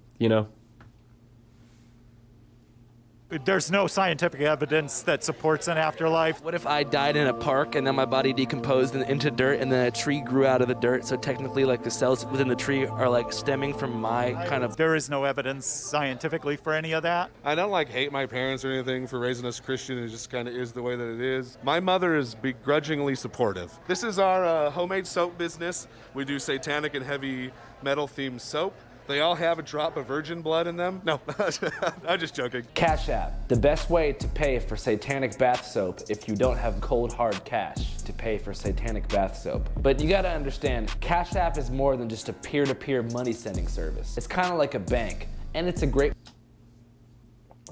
There's no scientific evidence that supports an afterlife. What if I died in a park and then my body decomposed into dirt and then a tree grew out of the dirt? So technically, the cells within the tree are stemming from my kind of... There is no evidence scientifically for any of that. I don't hate my parents or anything for raising us Christian. It just kind of is the way that it is. My mother is begrudgingly supportive. This is our homemade soap business. We do satanic and heavy metal themed soap. They all have a drop of virgin blood in them. No, I'm just joking. Cash App, the best way to pay for satanic bath soap if you don't have cold hard cash to pay for satanic bath soap. But you gotta understand, Cash App is more than just a peer-to-peer money sending service. It's kind of like a bank, and it's a great...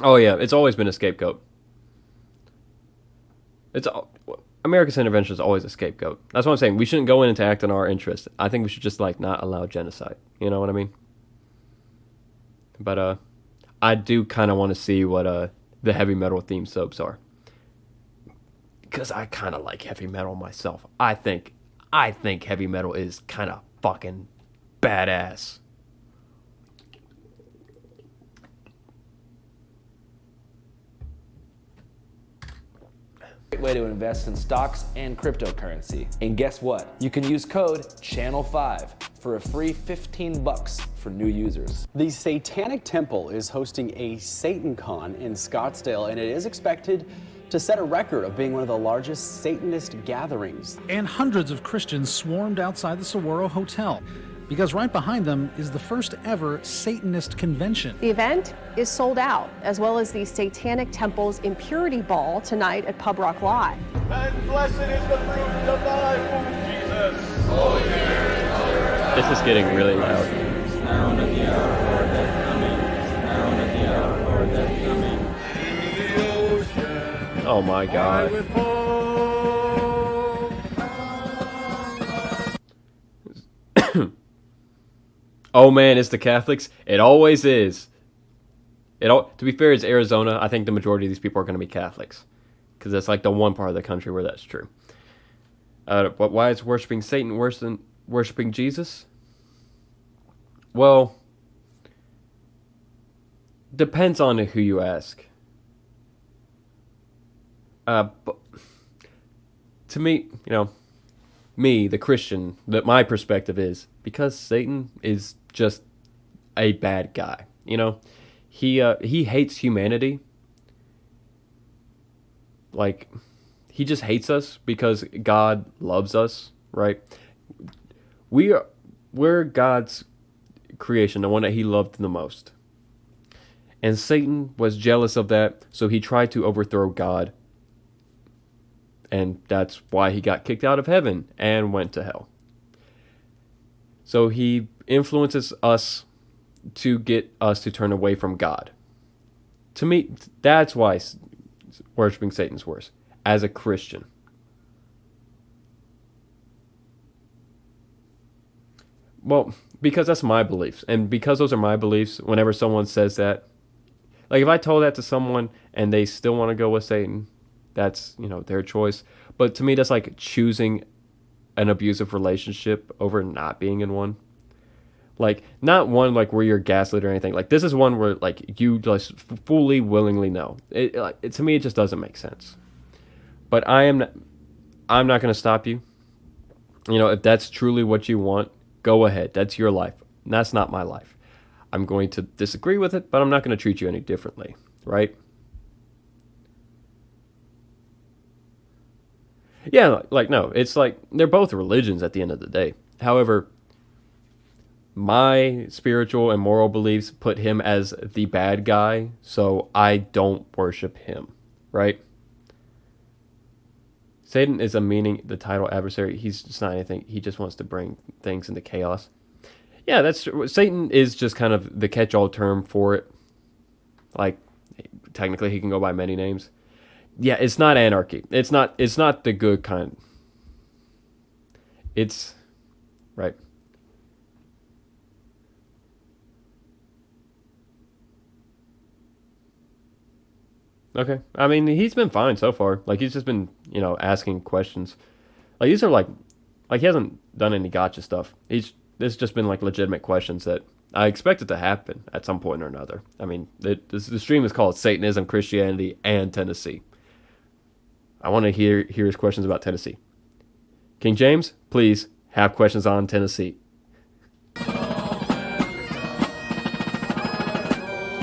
Oh yeah, it's always been a scapegoat. America's intervention is always a scapegoat. That's what I'm saying. We shouldn't go in to act in our interest. I think we should just not allow genocide. You know what I mean? But I do kind of want to see what the heavy metal themed soaps are, because I kind of like heavy metal myself. I think heavy metal is kind of fucking badass. Great way to invest in stocks and cryptocurrency. And guess what? You can use code CHANNEL5 for a free $15 for new users. The Satanic Temple is hosting a SatanCon in Scottsdale, and it is expected to set a record of being one of the largest Satanist gatherings. And hundreds of Christians swarmed outside the Saguaro Hotel because right behind them is the first ever Satanist convention. The event is sold out, as well as the Satanic Temple's Impurity Ball tonight at Pub Rock Live. And blessed is the fruit of thy womb, Jesus. Holy Mary, Mother of God. This is getting really loud. Now at the hour of our death coming. Now at the hour of our death coming. To the ocean. Oh my God. Oh man, it's the Catholics. It always is. To be fair, it's Arizona. I think the majority of these people are going to be Catholics, because that's like the one part of the country where that's true. But why is worshiping Satan worse than worshiping Jesus? Well, depends on who you ask. But to me, me, the Christian, my perspective is, because Satan is just a bad guy. He hates humanity. Like, he just hates us because God loves us, right? We're God's creation, the one that he loved the most. And Satan was jealous of that, so he tried to overthrow God. And that's why he got kicked out of heaven and went to hell. So he influences us to get us to turn away from God. To me, that's why worshiping Satan's worse, as a Christian. Well, because that's my beliefs. And because those are my beliefs, whenever someone says that, like if I told that to someone and they still want to go with Satan, that's, their choice. But to me, that's like choosing an abusive relationship over not being in one. Like, not one like where you're gaslit or anything. Like, this is one where like you just fully, willingly know. To me, it just doesn't make sense. But I'm not going to stop you. If that's truly what you want, go ahead. That's your life. That's not my life. I'm going to disagree with it, but I'm not going to treat you any differently, right? Yeah, no, it's like they're both religions at the end of the day. However, my spiritual and moral beliefs put him as the bad guy, so I don't worship him, right? Satan is the title adversary. He's just not anything. He just wants to bring things into chaos. Yeah, Satan is just kind of the catch-all term for it. Like, technically he can go by many names. Yeah, it's not anarchy. It's not the good kind. It's right. Okay. I mean, he's been fine so far. Like, he's just been, asking questions. Like, these are like he hasn't done any gotcha stuff. It's just been like legitimate questions that I expect it to happen at some point or another. I mean, the stream is called Satanism, Christianity, and Tennessee. I want to hear his questions about Tennessee. King James, please have questions on Tennessee.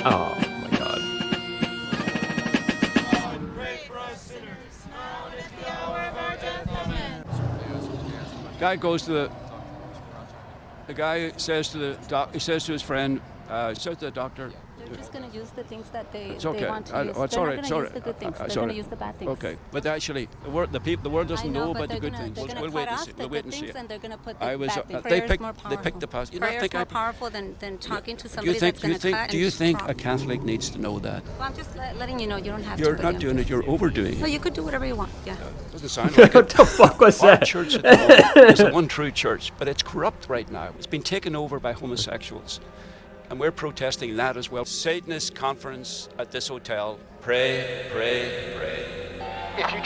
Oh my God. Guy goes to the guy says to he says to his friend, says to the doctor, they're just going to use the things that they it's okay. They want to use. It's they're all not right. going to use the good things. They're going to use the bad things. Okay, but actually, the world doesn't know about the good things. We'll wait and see. We'll wait and see. And they're going to put the bad things. They picked the positive. Prayer is more powerful than talking to somebody that's going to cut. Do you think a Catholic needs to know that? Well, I'm just letting you know. You don't have to. You're not doing it. You're overdoing it. No, you could do whatever you want. Yeah. Doesn't sound like what the fuck was that? Our church at the moment is the one true church, but it's corrupt right now. It's been taken over by homosexuals. And we're protesting that as well. Satanist conference at this hotel. Pray, pray, pray.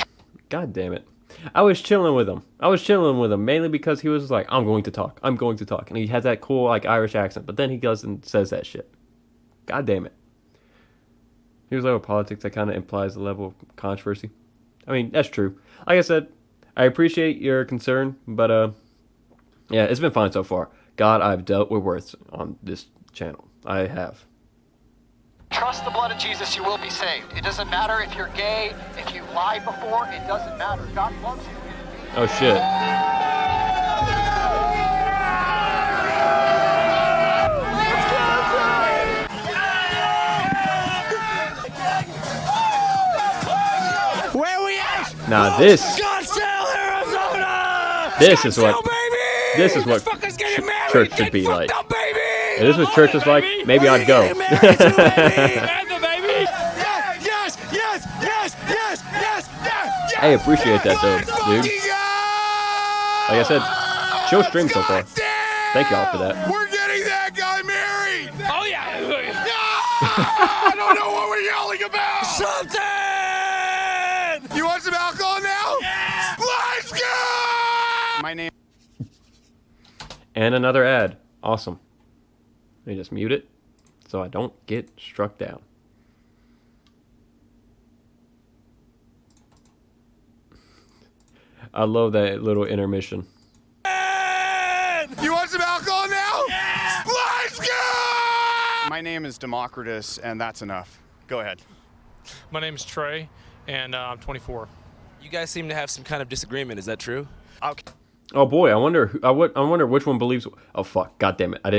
God damn it. I was chilling with him mainly because he was like, I'm going to talk. And he has that cool like Irish accent, but then he goes and says that shit. God damn it. Here's a level of politics that kind of implies a level of controversy. I mean, that's true. Like I said, I appreciate your concern, but yeah, it's been fine so far. God, I've dealt with worse on this channel. I have. Trust the blood of Jesus, you will be saved. It doesn't matter if you're gay, if you lied before, it doesn't matter. God loves you. Oh shit. Nah, this Scottsdale, Arizona. this is what Scottsdale, this is what Motherfuckers getting married, church should be like. If this was church was like, maybe I'd go. And the baby. Yes, yes, yes, yes, yes, yes, yes. I appreciate that though, dude. Like I said, chill stream so far. Thank y'all for that. We're getting that guy married. Oh yeah. I don't know what we're yelling about. Something. You want some alcohol now? Yeah. Let's go. My name. And another ad. Awesome. Let me just mute it so I don't get struck down. I love that little intermission. You want some alcohol now? Yeah. Let's go. My name is Democritus, and that's enough. Go ahead. My name is Trey, and I'm 24. You guys seem to have some kind of disagreement. Is that true? Okay. Oh boy, I wonder which one believes. Oh fuck! God damn it! I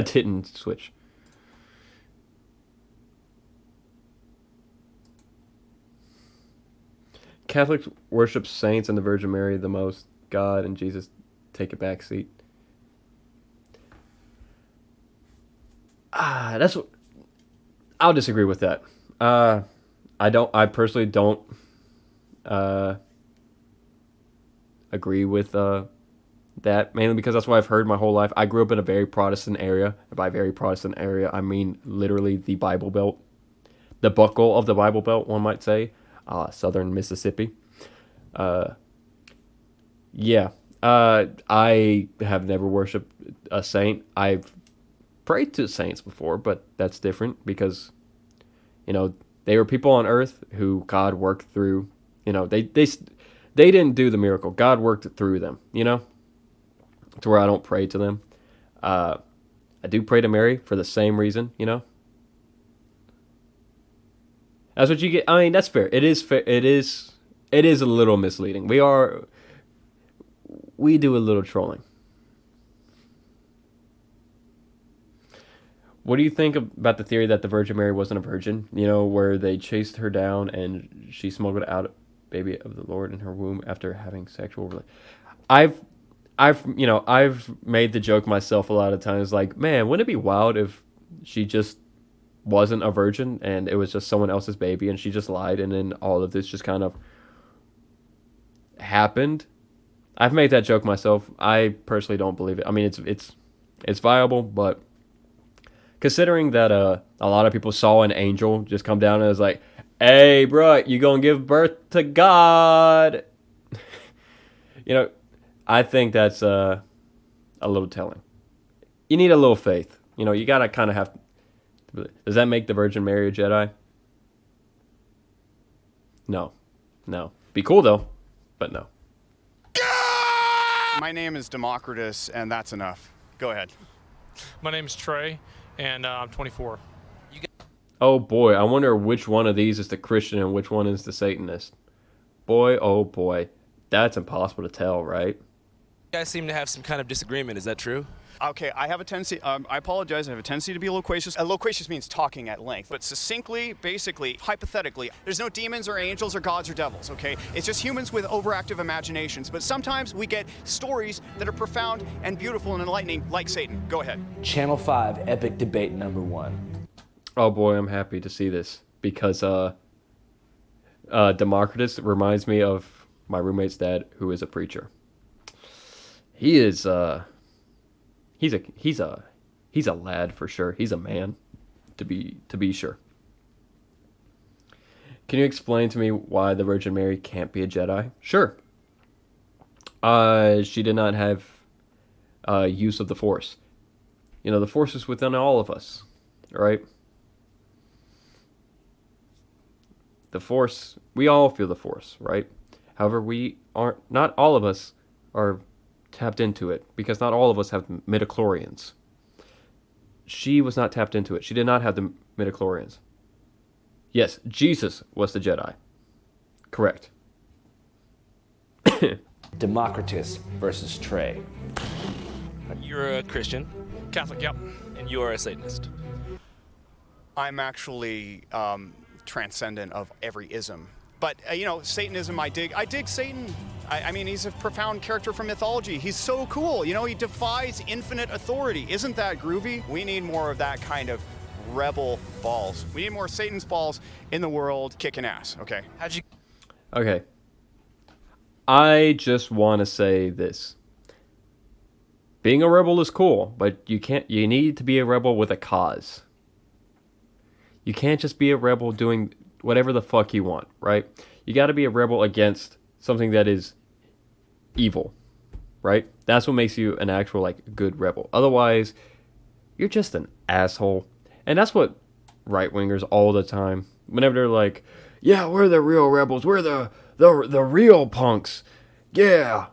didn't switch. Catholics worship saints and the Virgin Mary the most. God and Jesus take a back seat. That's what. I'll disagree with that. I personally don't agree with that, mainly because that's what I've heard my whole life. I grew up in a very Protestant area. By very Protestant area, I mean literally the Bible Belt. The buckle of the Bible Belt, one might say. Southern Mississippi. Yeah. I have never worshipped a saint. I've prayed to saints before, but that's different because, you know, they were people on earth who God worked through. You know, they didn't do the miracle. God worked through them, you know, to where I don't pray to them. I do pray to Mary for the same reason, you know. That's what you get. I mean, that's fair. It is fair. It is a little misleading. We do a little trolling. What do you think about the theory that the Virgin Mary wasn't a virgin? You know, where they chased her down and she smuggled out a baby of the Lord in her womb after having sexual relations. I've made the joke myself a lot of times, like, man, wouldn't it be wild if she just wasn't a virgin and it was just someone else's baby and she just lied and then all of this just kind of happened? I've made that joke myself. I personally don't believe it. I mean, it's viable, but considering that a lot of people saw an angel just come down and was like, hey, bro, you gonna give birth to God? You know, I think that's a little telling. You need a little faith. You know, you gotta kind of have. Does that make the Virgin Mary a Jedi? No. Be cool though, but no. My name is Democritus, and that's enough. Go ahead. My name is Trey, and I'm 24. Oh boy, I wonder which one of these is the Christian and which one is the Satanist. Boy, oh boy, that's impossible to tell, right? You guys seem to have some kind of disagreement. Is that true? Okay, I have a tendency, I apologize, I have a tendency to be loquacious. Loquacious means talking at length, but succinctly, basically, hypothetically, there's no demons or angels or gods or devils, okay? It's just humans with overactive imaginations, but sometimes we get stories that are profound and beautiful and enlightening, like Satan. Go ahead. Channel 5, epic debate number 1. Oh boy, I'm happy to see this, because Democritus reminds me of my roommate's dad, who is a preacher. He is, He's a lad for sure. He's a man, to be sure. Can you explain to me why the Virgin Mary can't be a Jedi? Sure. She did not have use of the Force. You know, the Force is within all of us, right? The Force, we all feel the Force, right? However, not all of us are tapped into it, because not all of us have midichlorians. She was not tapped into it. She did not have the midichlorians. Yes, Jesus was the Jedi. Correct. Democritus versus Trey. You're a Christian. Catholic, yep. And you're a Satanist. I'm actually transcendent of every ism. But Satanism, I dig Satan. I mean, he's a profound character from mythology. He's so cool. He defies infinite authority. Isn't that groovy? We need more of that kind of rebel balls. We need more Satan's balls in the world kicking ass. Okay. Okay. I just want to say this. Being a rebel is cool, but you need to be a rebel with a cause. You can't just be a rebel doing whatever the fuck you want, right? You got to be a rebel against something that is evil, right? That's what makes you an actual good rebel. Otherwise, you're just an asshole. And that's what right-wingers all the time, whenever they're like, yeah, we're the real rebels, we're the real punks. Yeah.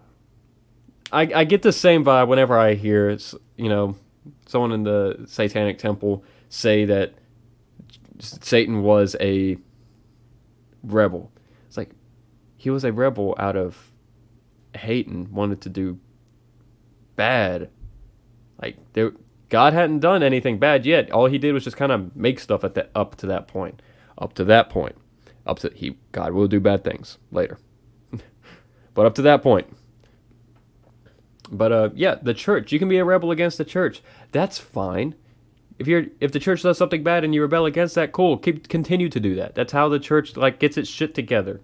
I get the same vibe whenever I hear someone in the Satanic Temple say that Satan was a rebel. It's like, he was a rebel out of hate and wanted to do bad. God hadn't done anything bad yet. All he did was just kind of make stuff up to that point. God will do bad things later. But up to that point. But yeah, the church. You can be a rebel against the church. That's fine. If the church does something bad and you rebel against that, cool. Continue to do that. That's how the church gets its shit together.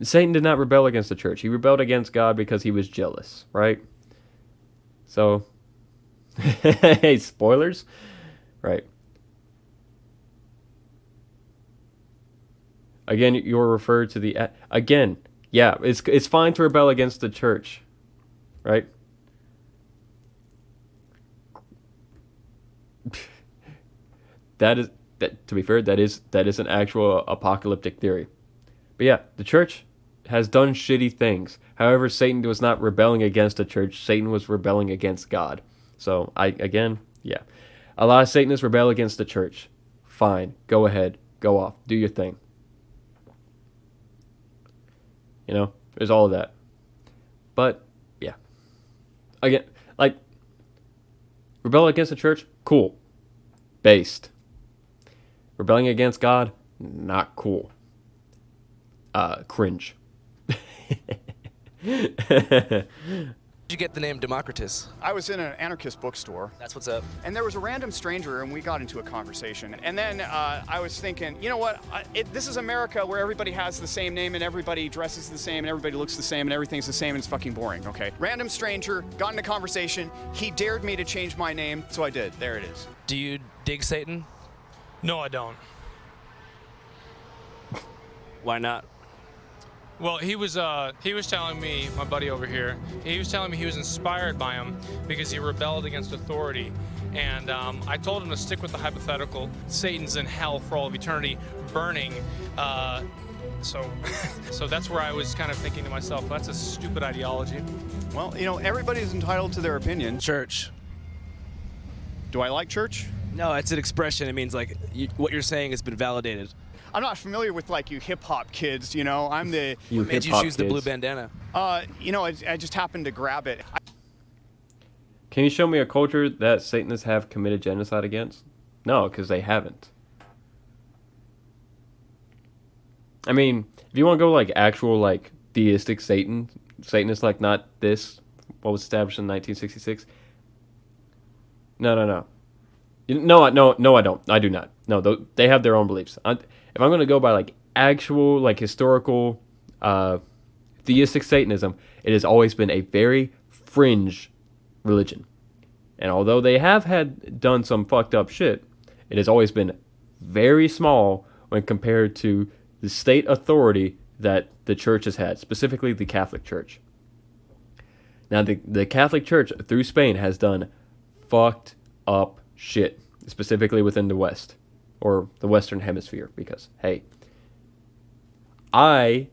Satan did not rebel against the church. He rebelled against God because he was jealous, right? So, hey, spoilers, right? Again, you're referred to the again. Yeah, it's fine to rebel against the church, right? To be fair, that is an actual apocalyptic theory. But yeah, the church has done shitty things. However, Satan was not rebelling against the church. Satan was rebelling against God. So yeah. A lot of Satanists rebel against the church. Fine. Go ahead. Go off. Do your thing. There's all of that. But yeah. Again, rebel against the church, cool. Based. Rebelling against God, not cool. Cringe. You get the name Democritus? I was in an anarchist bookstore. That's what's up. And there was a random stranger, and we got into a conversation. And then I was thinking, you know what? This is America, where everybody has the same name, and everybody dresses the same, and everybody looks the same, and everything's the same, and it's fucking boring, okay? Random stranger, got in a conversation. He dared me to change my name, so I did. There it is. Do you dig Satan? No, I don't. Why not? Well, he was telling me, my buddy over here, he was telling me he was inspired by him because he rebelled against authority. And I told him to stick with the hypothetical. Satan's in hell for all of eternity, burning. So that's where I was kind of thinking to myself, that's a stupid ideology. Well, everybody's entitled to their opinion. Church. Do I like church? No, it's an expression. It means what you're saying has been validated. I'm not familiar with you hip hop kids, I'm the. What made you choose the blue bandana? I just happened to grab it. Can you show me a culture that Satanists have committed genocide against? No, because they haven't. I mean, if you want to go actual theistic Satanists, not this, what was established in 1966. No, I don't. I do not. No, they have their own beliefs. If I'm going to go by actual historical theistic Satanism, it has always been a very fringe religion. And although they have done some fucked up shit, it has always been very small when compared to the state authority that the church has had, specifically the Catholic Church. Now, the Catholic Church through Spain has done fucked up shit, specifically within the West. Or the Western Hemisphere, because, hey, I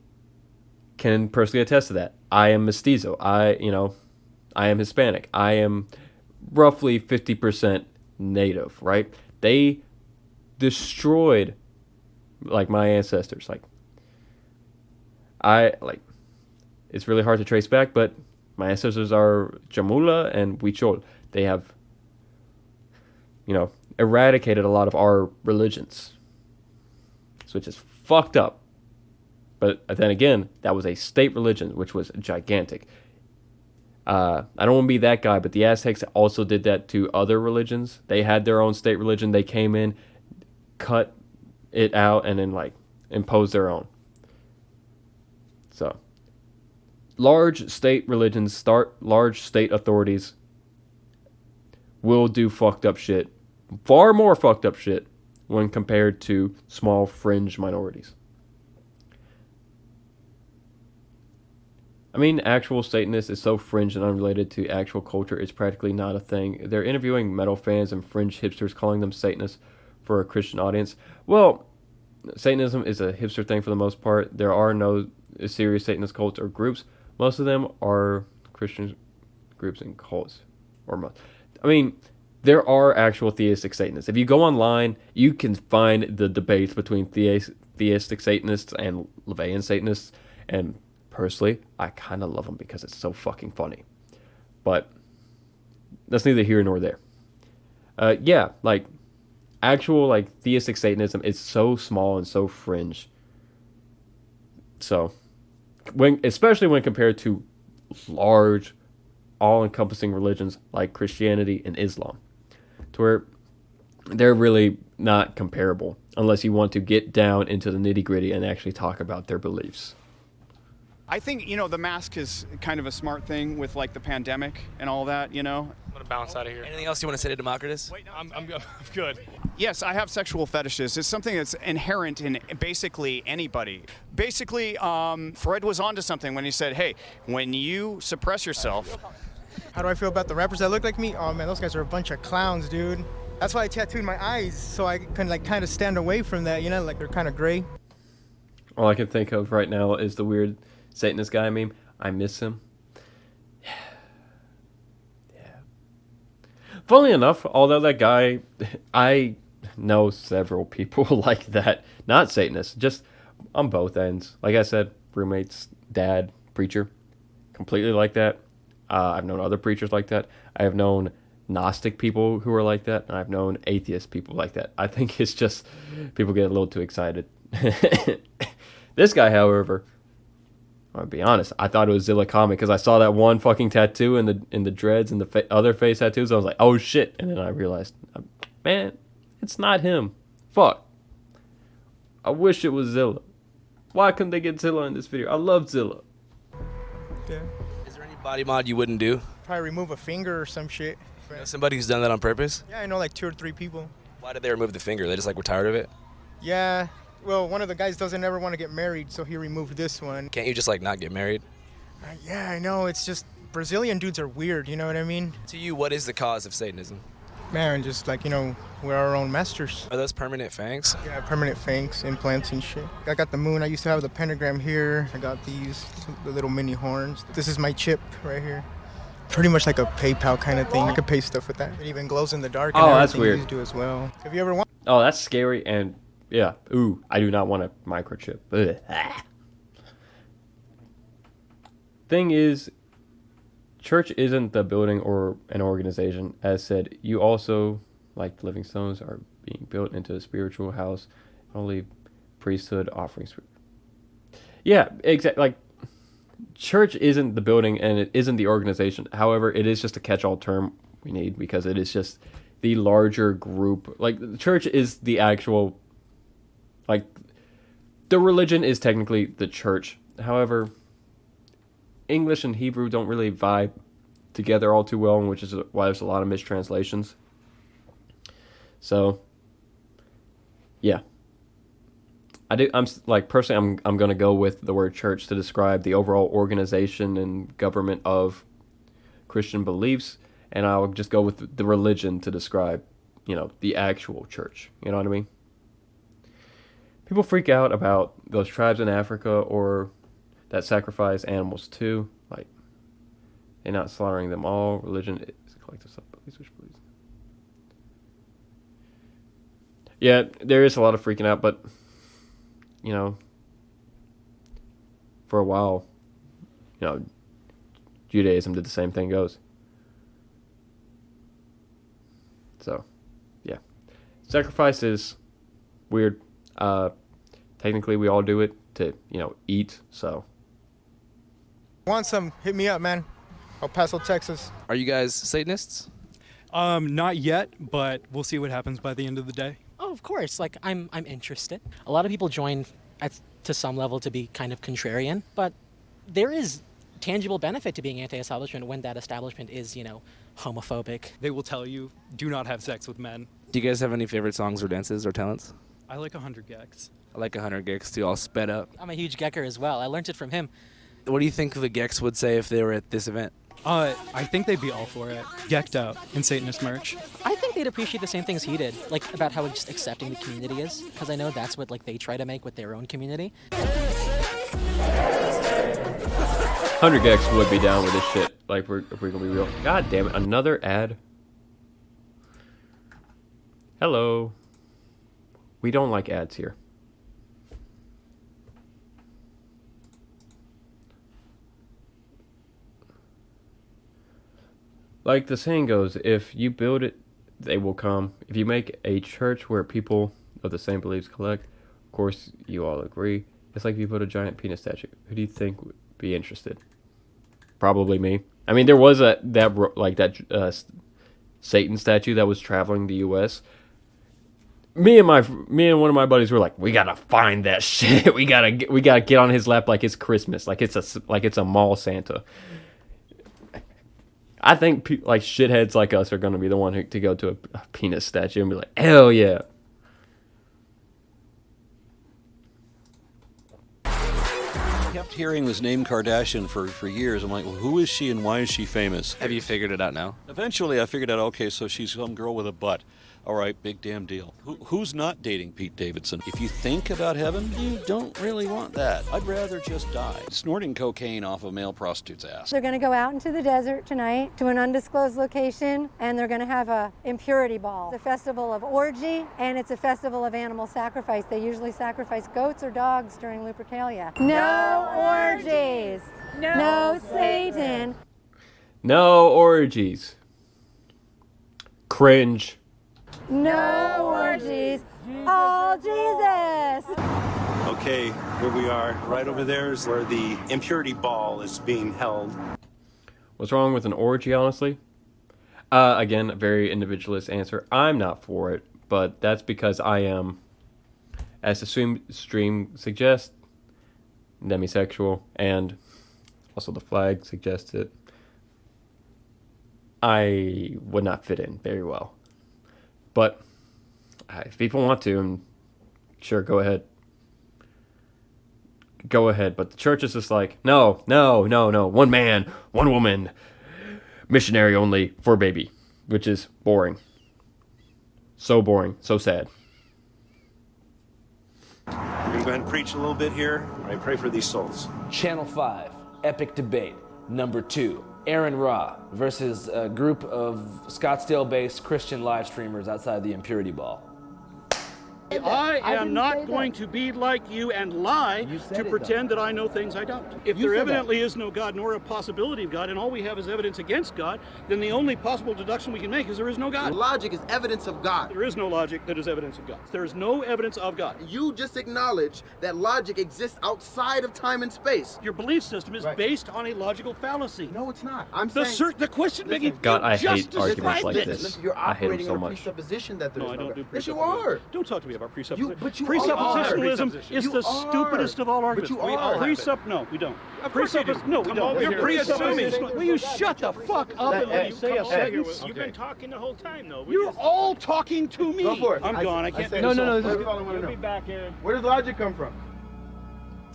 can personally attest to that. I am mestizo. I am Hispanic. I am roughly 50% native, right? They destroyed, my ancestors. It's really hard to trace back, but my ancestors are Chamula and Huichol. They have, eradicated a lot of our religions, which is fucked up. But then again, that was a state religion, which was gigantic. I don't want to be that guy, but the Aztecs also did that to other religions. They had their own state religion. They came in, cut it out, and then like imposed their own. So, large state religions, large state authorities will do fucked up shit, far more fucked up shit, when compared to small fringe minorities. I mean, actual Satanists is so fringe and unrelated to actual culture, it's practically not a thing. They're interviewing metal fans and fringe hipsters, calling them Satanists for a Christian audience. Well, Satanism is a hipster thing for the most part. There are no serious Satanist cults or groups. Most of them are Christian groups and cults. I mean, there are actual theistic Satanists. If you go online, you can find the debates between theistic Satanists and LaVeyan Satanists, and personally, I kind of love them because it's so fucking funny. But that's neither here nor there. Yeah, like, actual, like, theistic Satanism is so small and so fringe. So, especially when compared to large, all-encompassing religions like Christianity and Islam, to where they're really not comparable unless you want to get down into the nitty-gritty and actually talk about their beliefs. I think, the mask is kind of a smart thing with, like, the pandemic and all that, I'm going to bounce out of here. Anything else you want to say to Democritus? Wait, no, I'm good. Yes, I have sexual fetishes. It's something that's inherent in basically anybody. Basically, Freud was onto something when he said, hey, when you suppress yourself... How do I feel about the rappers that look like me? Oh, man, those guys are a bunch of clowns, dude. That's why I tattooed my eyes, so I can, like, kind of stand away from that, like they're kind of gray. All I can think of right now is the weird Satanist guy meme. I miss him. Yeah. Funnily enough, although that guy, I know several people like that. Not Satanists, just on both ends. Like I said, roommates, dad, preacher, completely like that. I've known other preachers like that. I have known Gnostic people who are like that, and I've known atheist people like that. I think it's just people get a little too excited. This guy, however, I'll be honest, I thought it was Zilla Comic because I saw that one fucking tattoo in the dreads and the other face tattoos. I was like, oh shit, and then I realized, man, it's not him. Fuck. I wish it was Zilla. Why couldn't they get Zilla in this video? I love Zilla. Yeah. Is there any body mod you wouldn't do? Probably remove a finger or some shit. You know somebody who's done that on purpose? Yeah, I know like 2 or 3 people. Why did they remove the finger? They just were tired of it? Yeah. Well, one of the guys doesn't ever want to get married, so he removed this one. Can't you just not get married? Yeah, I know. It's just Brazilian dudes are weird, you know what I mean? To you, what is the cause of Satanism? Man, just we're our own masters. Are those permanent fangs? Yeah, permanent fangs, implants and shit. I got the moon. I used to have the pentagram here. I got the little mini horns. This is my chip right here. Pretty much like a PayPal kind of thing. I could pay stuff with that. It even glows in the dark. And that's weird. You do as well. Have you ever wanted? Oh, that's scary, and yeah. Ooh, I do not want a microchip. Ugh. Thing is, church isn't the building or an organization. As said, you also, like living stones, are being built into a spiritual house. Only priesthood offerings. Yeah, exactly. Like, church isn't the building and it isn't the organization. However, it is just a catch-all term we need because it is just the larger group. Like, the church is the actual, like, the religion is technically the church. However, English and Hebrew don't really vibe together all too well, which is why there's a lot of mistranslations. So, yeah. I'm personally, I'm going to go with the word church to describe the overall organization and government of Christian beliefs, and I'll just go with the religion to describe, the actual church. You know what I mean? People freak out about those tribes in Africa or that sacrifice animals too, like they're not slaughtering them all. Religion is a collective set of beliefs which believes. Yeah, there is a lot of freaking out, but for a while, Judaism did the same thing goes. So, yeah. Sacrifice is weird. Technically, we all do it to, eat. So Want some? Hit me up, man. El Paso, Texas. Are you guys Satanists? Not yet, but we'll see what happens by the end of the day. Oh, of course. Like, I'm interested. A lot of people join to some level to be kind of contrarian, but there is tangible benefit to being anti-establishment when that establishment is, homophobic. They will tell you, do not have sex with men. Do you guys have any favorite songs or dances or talents? I like 100 gex. I like 100 Gex too, all sped up. I'm a huge Gecker as well. I learned it from him. What do you think the Gex would say if they were at this event? I think they'd be all for it. Gecked out in Satanist merch. I think they'd appreciate the same things he did, like about how just accepting the community is, because I know that's what they try to make with their own community. 100 Gex would be down with this shit. Like, if we're gonna be real. God damn it, another ad. Hello. We don't like ads here. Like the saying goes, if you build it, they will come. If you make a church where people of the same beliefs collect, of course you all agree. It's like if you put a giant penis statue. Who do you think would be interested? Probably me. I mean, there was that Satan statue that was traveling the U.S. Me and one of my buddies were like, we gotta find that shit. We gotta get on his lap like it's Christmas, like it's a mall Santa. I think shitheads like us are gonna be the one to go to a penis statue and be like, hell yeah. I kept hearing this name Kardashian for years. I'm like, well, who is she and why is she famous? Have you figured it out now? Eventually, I figured out, okay, so she's some girl with a butt. All right, big damn deal. Who's not dating Pete Davidson? If you think about heaven, you don't really want that. I'd rather just die. Snorting cocaine off a male prostitute's ass. They're going to go out into the desert tonight to an undisclosed location, and they're going to have a impurity ball. It's a festival of orgy, and it's a festival of animal sacrifice. They usually sacrifice goats or dogs during Lupercalia. No orgies. No Satan. No orgies. Cringe. No orgies. All Jesus. Okay, here we are. Right over there is where the impurity ball is being held. What's wrong with an orgy, honestly? Again, a very individualist answer. I'm not for it, but that's because I am, as the stream suggests, demisexual, and also the flag suggests it. I would not fit in very well. But if people want to, sure, go ahead. Go ahead. But the church is just like, no. One man, one woman, missionary only for baby, which is boring. So boring, so sad. We're going to go ahead and preach a little bit here. I pray for these souls. Channel 5, Epic Debate, number 2. Aaron Ra versus a group of Scottsdale-based Christian live streamers outside the Impurity Ball. I am not going to be like you and lie to pretend that I know things I don't. If there evidently is no God nor a possibility of God, and all we have is evidence against God, then the only possible deduction we can make is there is no God. Logic is evidence of God. There is no logic that is evidence of God. There is no evidence of God. You just acknowledge that logic exists outside of time and space. Your belief system is based on a logical fallacy. No, it's not. I'm saying the question being God, I hate arguments like this. You're I hate them operating so on a much. presupposition that there is No, I no don't do God. Yes, you presupposition. are. Don't talk to me about presupposition. But you Presuppositionalism are. is You the are. stupidest of all arguments. But you are. No, we don't. Of course you do. No, we Come don't. over You're here. presupposing. Presupposition. Will you shut the fuck up and let me say a sentence? You've been talking the whole time, though. You're all talking to me. Go for it. I'm gone. I can't. No. You'll be back, Aaron. Where does logic come from?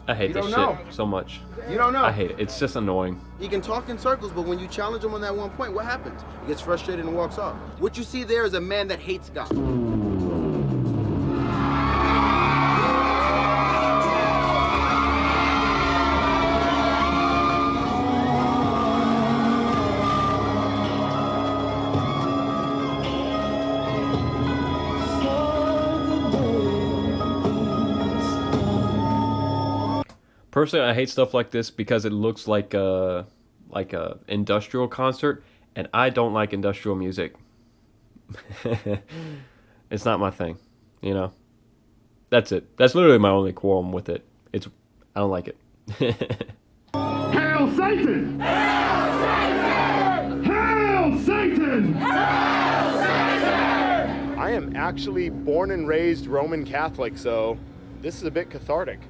I hate You this don't shit know. so much. You don't know. I hate it. It's just annoying. He can talk in circles, but when you challenge him on that one point, what happens? He gets frustrated and walks off. What you see there is a man that hates God. Personally, I hate stuff like this because it looks like a industrial concert, and I don't like industrial music. It's not my thing, you know. That's it. That's literally my only qualm with it. I don't like it. Hail Satan! Hail Satan! Hail Satan! Hail Satan! I am actually born and raised Roman Catholic, so this is a bit cathartic.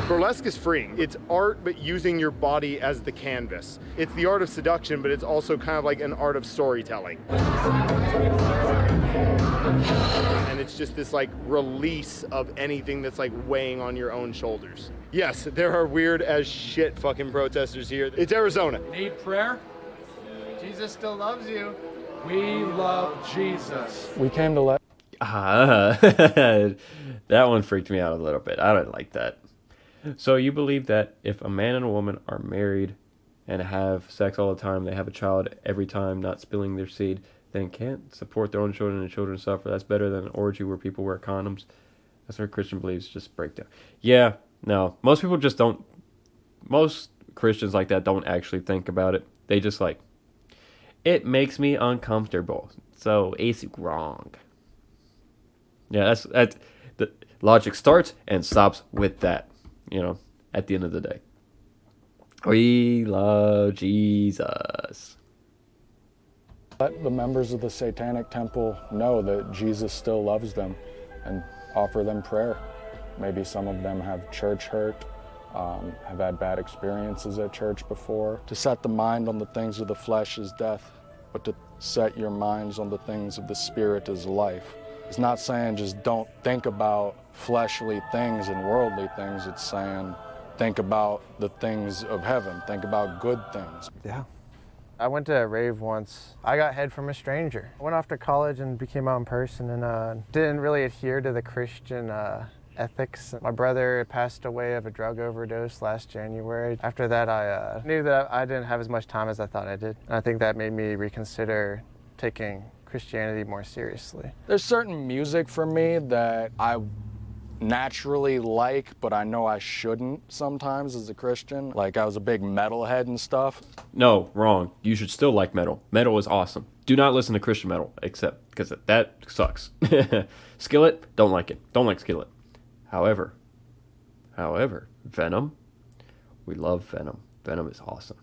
Burlesque is free. It's art, but using your body as the canvas. It's the art of seduction, but it's also kind of like an art of storytelling. And it's just this like release of anything that's like weighing on your own shoulders. Yes, there are weird as shit fucking protesters here. It's Arizona. Need prayer? Jesus still loves you. We love Jesus. We came to let. That one freaked me out a little bit. I don't like that. So you believe that if a man and a woman are married and have sex all the time, they have a child every time, not spilling their seed, then can't support their own children and children suffer. That's better than an orgy where people wear condoms. That's what Christian believes. Just break down. Yeah, no. Most people just don't. Most Christians like that don't actually think about it. They just like, it makes me uncomfortable, so it's wrong. Yeah, that's the logic starts and stops with that. You know, at the end of the day, we love Jesus. Let the members of the Satanic Temple know that Jesus still loves them and offer them prayer. Maybe some of them have church hurt, have had bad experiences at church before. To set the mind on the things of the flesh is death, but to set your minds on the things of the spirit is life. It's not saying just don't think about fleshly things and worldly things. It's saying think about the things of heaven. Think about good things. Yeah. I went to a rave once. I got head from a stranger. I went off to college and became my own person and didn't really adhere to the Christian ethics. My brother passed away of a drug overdose last January. After that, I knew that I didn't have as much time as I thought I did. And I think that made me reconsider taking Christianity more seriously. There's certain music for me that I naturally like, but I know I shouldn't sometimes as a Christian. Like I was a big metalhead and stuff. No, wrong. You should still like metal. Metal is awesome. Do not listen to Christian metal, except because that sucks. Skillet, don't like it. Don't like Skillet. However, Venom, we love Venom. Venom is awesome.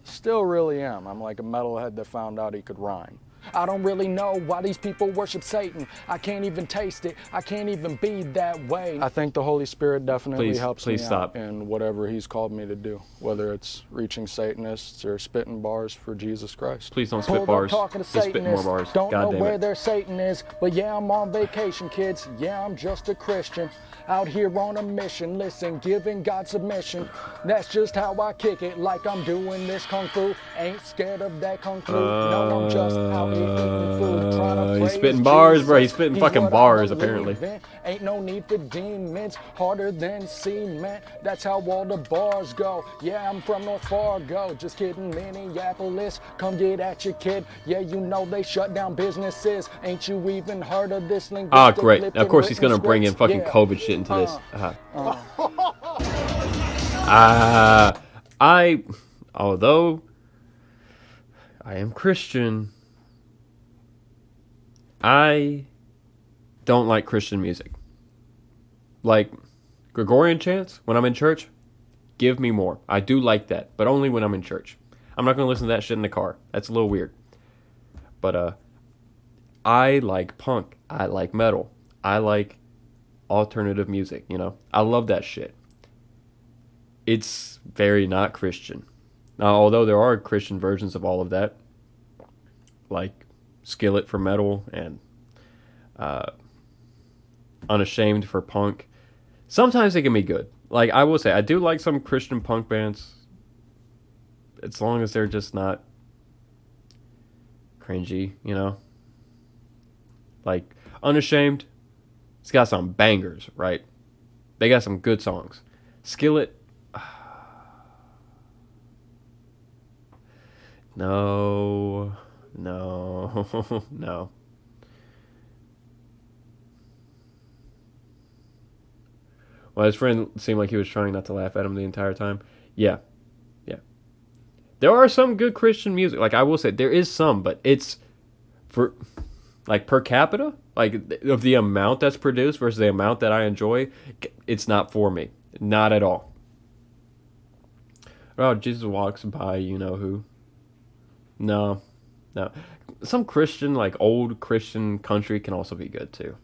Still really am. I'm like a metalhead that found out he could rhyme. I don't really know why these people worship Satan. I can't even taste it. I can't even be that way. I think the Holy Spirit definitely helps me out in whatever he's called me to do, whether it's reaching Satanists or spitting bars for Jesus Christ. Please don't spit bars. Just spit more bars. Don't God know damn where it. their Satan is, but yeah, I'm on vacation, kids. Yeah, I'm just a Christian. Out here on a mission, listen, giving God submission. That's just how I kick it, like I'm doing this kung fu. Ain't scared of that kung fu. No, I'm just out here eating food, trying to He's praise spitting bars, Jesus. bro. He's spitting fucking what I bars, believe apparently. in. Ain't no need for demons, harder than cement. That's how all the bars go. Yeah, I'm from North Fargo. Just kidding, Minneapolis. Come get at your kid. Yeah, you know they shut down businesses. Ain't you even heard of this linguistic? Ah, great. Of flipping course he's gonna written bring in scripts? fucking Yeah. COVID shit into this. Although I am Christian, I don't like Christian music. Like Gregorian chants when I'm in church, give me more. I do like that, but only when I'm in church. I'm not going to listen to that shit in the car. That's a little weird. But I like punk. I like metal. I like alternative music, you know. I love that shit. It's very not Christian. Now, although there are Christian versions of all of that, like Skillet for metal and Unashamed for punk, sometimes they can be good. Like, I will say, I do like some Christian punk bands, as long as they're just not cringy, you know? Like, Unashamed, it's got some bangers, right? They got some good songs. Skillet, no. Well, his friend seemed like he was trying not to laugh at him the entire time. Yeah. There are some good Christian music. Like, I will say, there is some, but it's, for, like, per capita, like of the amount that's produced versus the amount that I enjoy, it's not for me. Not at all. Oh, Jesus walks by, you know who. No. Some Christian, like old Christian country can also be good too.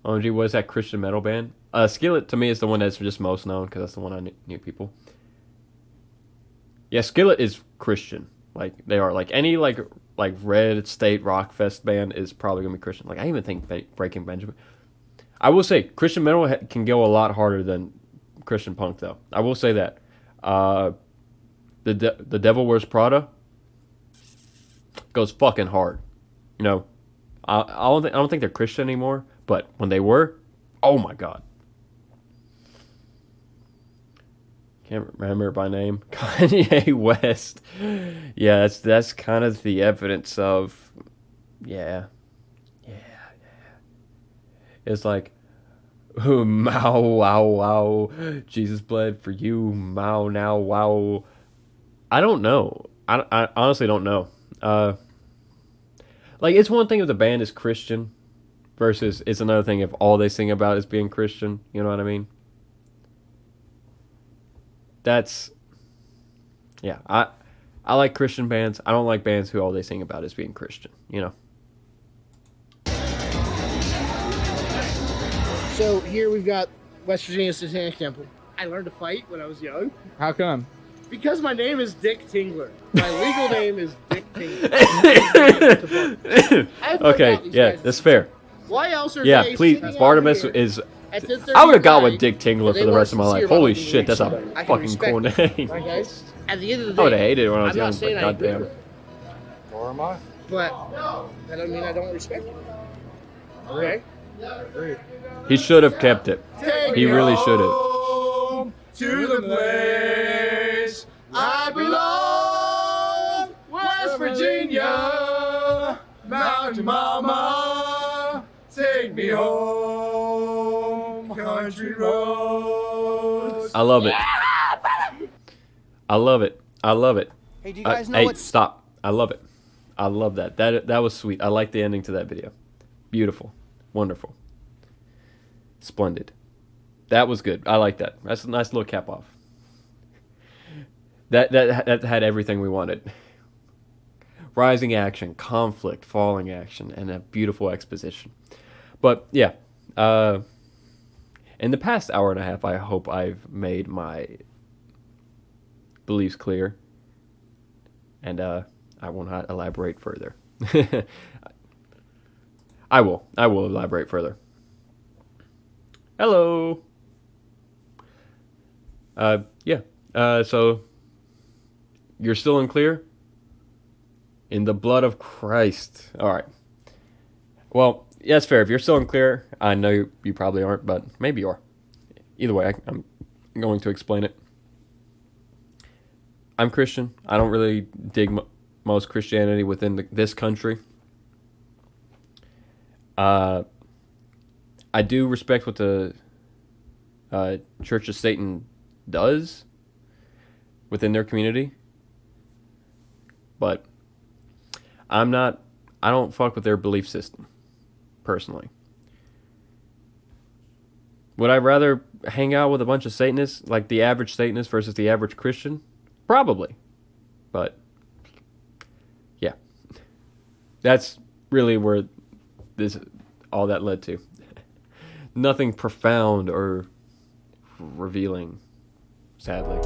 Oh, gee, what is that Christian metal band? Skillet to me is the one that's just most known because that's the one I knew people. Yeah, Skillet is Christian. Like they are. Like any like Red State Rock Fest band is probably gonna be Christian. Like I even think Breaking Benjamin. I will say Christian metal can go a lot harder than Christian punk though. I will say that. The Devil Wears Prada goes fucking hard. You know, I don't think they're Christian anymore, but when they were, oh my god. Can't remember it by name. Kanye West. Yeah, that's kind of the evidence of, yeah. It's like, Mao, wow, wow. Jesus bled for you, Mao, now, wow. I don't know. I honestly don't know. Like, it's one thing if the band is Christian versus it's another thing if all they sing about is being Christian. You know what I mean? That's... Yeah, I like Christian bands. I don't like bands who all they sing about is being Christian, you know? So here we've got West Virginia Satanic Temple. I learned to fight when I was young. How come? Because my name is Dick Tingler. My legal name is Dick Tingler. Okay, yeah, that's fair. Why else are yeah, they please, Barnabas is... I would have gone with Dick Tingler for the rest of my life. Holy shit, that's a fucking cool name. Okay? At the end of the day, I would have hated it when I was young, but I goddamn. Or am I? But that doesn't mean I don't respect you. Okay? He should have kept it. He really should have. To the place I belong, West Virginia, Mountain Mama, take me home, country roads. I love it. I love it. I love it. Hey, do you guys know hey, what? Stop. I love it. I love that. That was sweet. I like the ending to that video. Beautiful. Wonderful. Splendid. That was good. I like that. That's a nice little cap off. That had everything we wanted. Rising action, conflict, falling action, and a beautiful exposition. But yeah, in the past hour and a half, I hope I've made my beliefs clear, and I will not elaborate further. I will elaborate further. Hello. Yeah. So you're still unclear? In the blood of Christ. All right. Well, yeah, that's fair. If you're still unclear, I know you probably aren't, but maybe you are. Either way, I'm going to explain it. I'm Christian. I don't really dig most Christianity within this country. I do respect what the Church of Satan does within their community, but I don't fuck with their belief system, personally. Would I rather hang out with a bunch of Satanists, like the average Satanist versus the average Christian? Probably. But, yeah. That's really where all that led to. Nothing profound or revealing, sadly.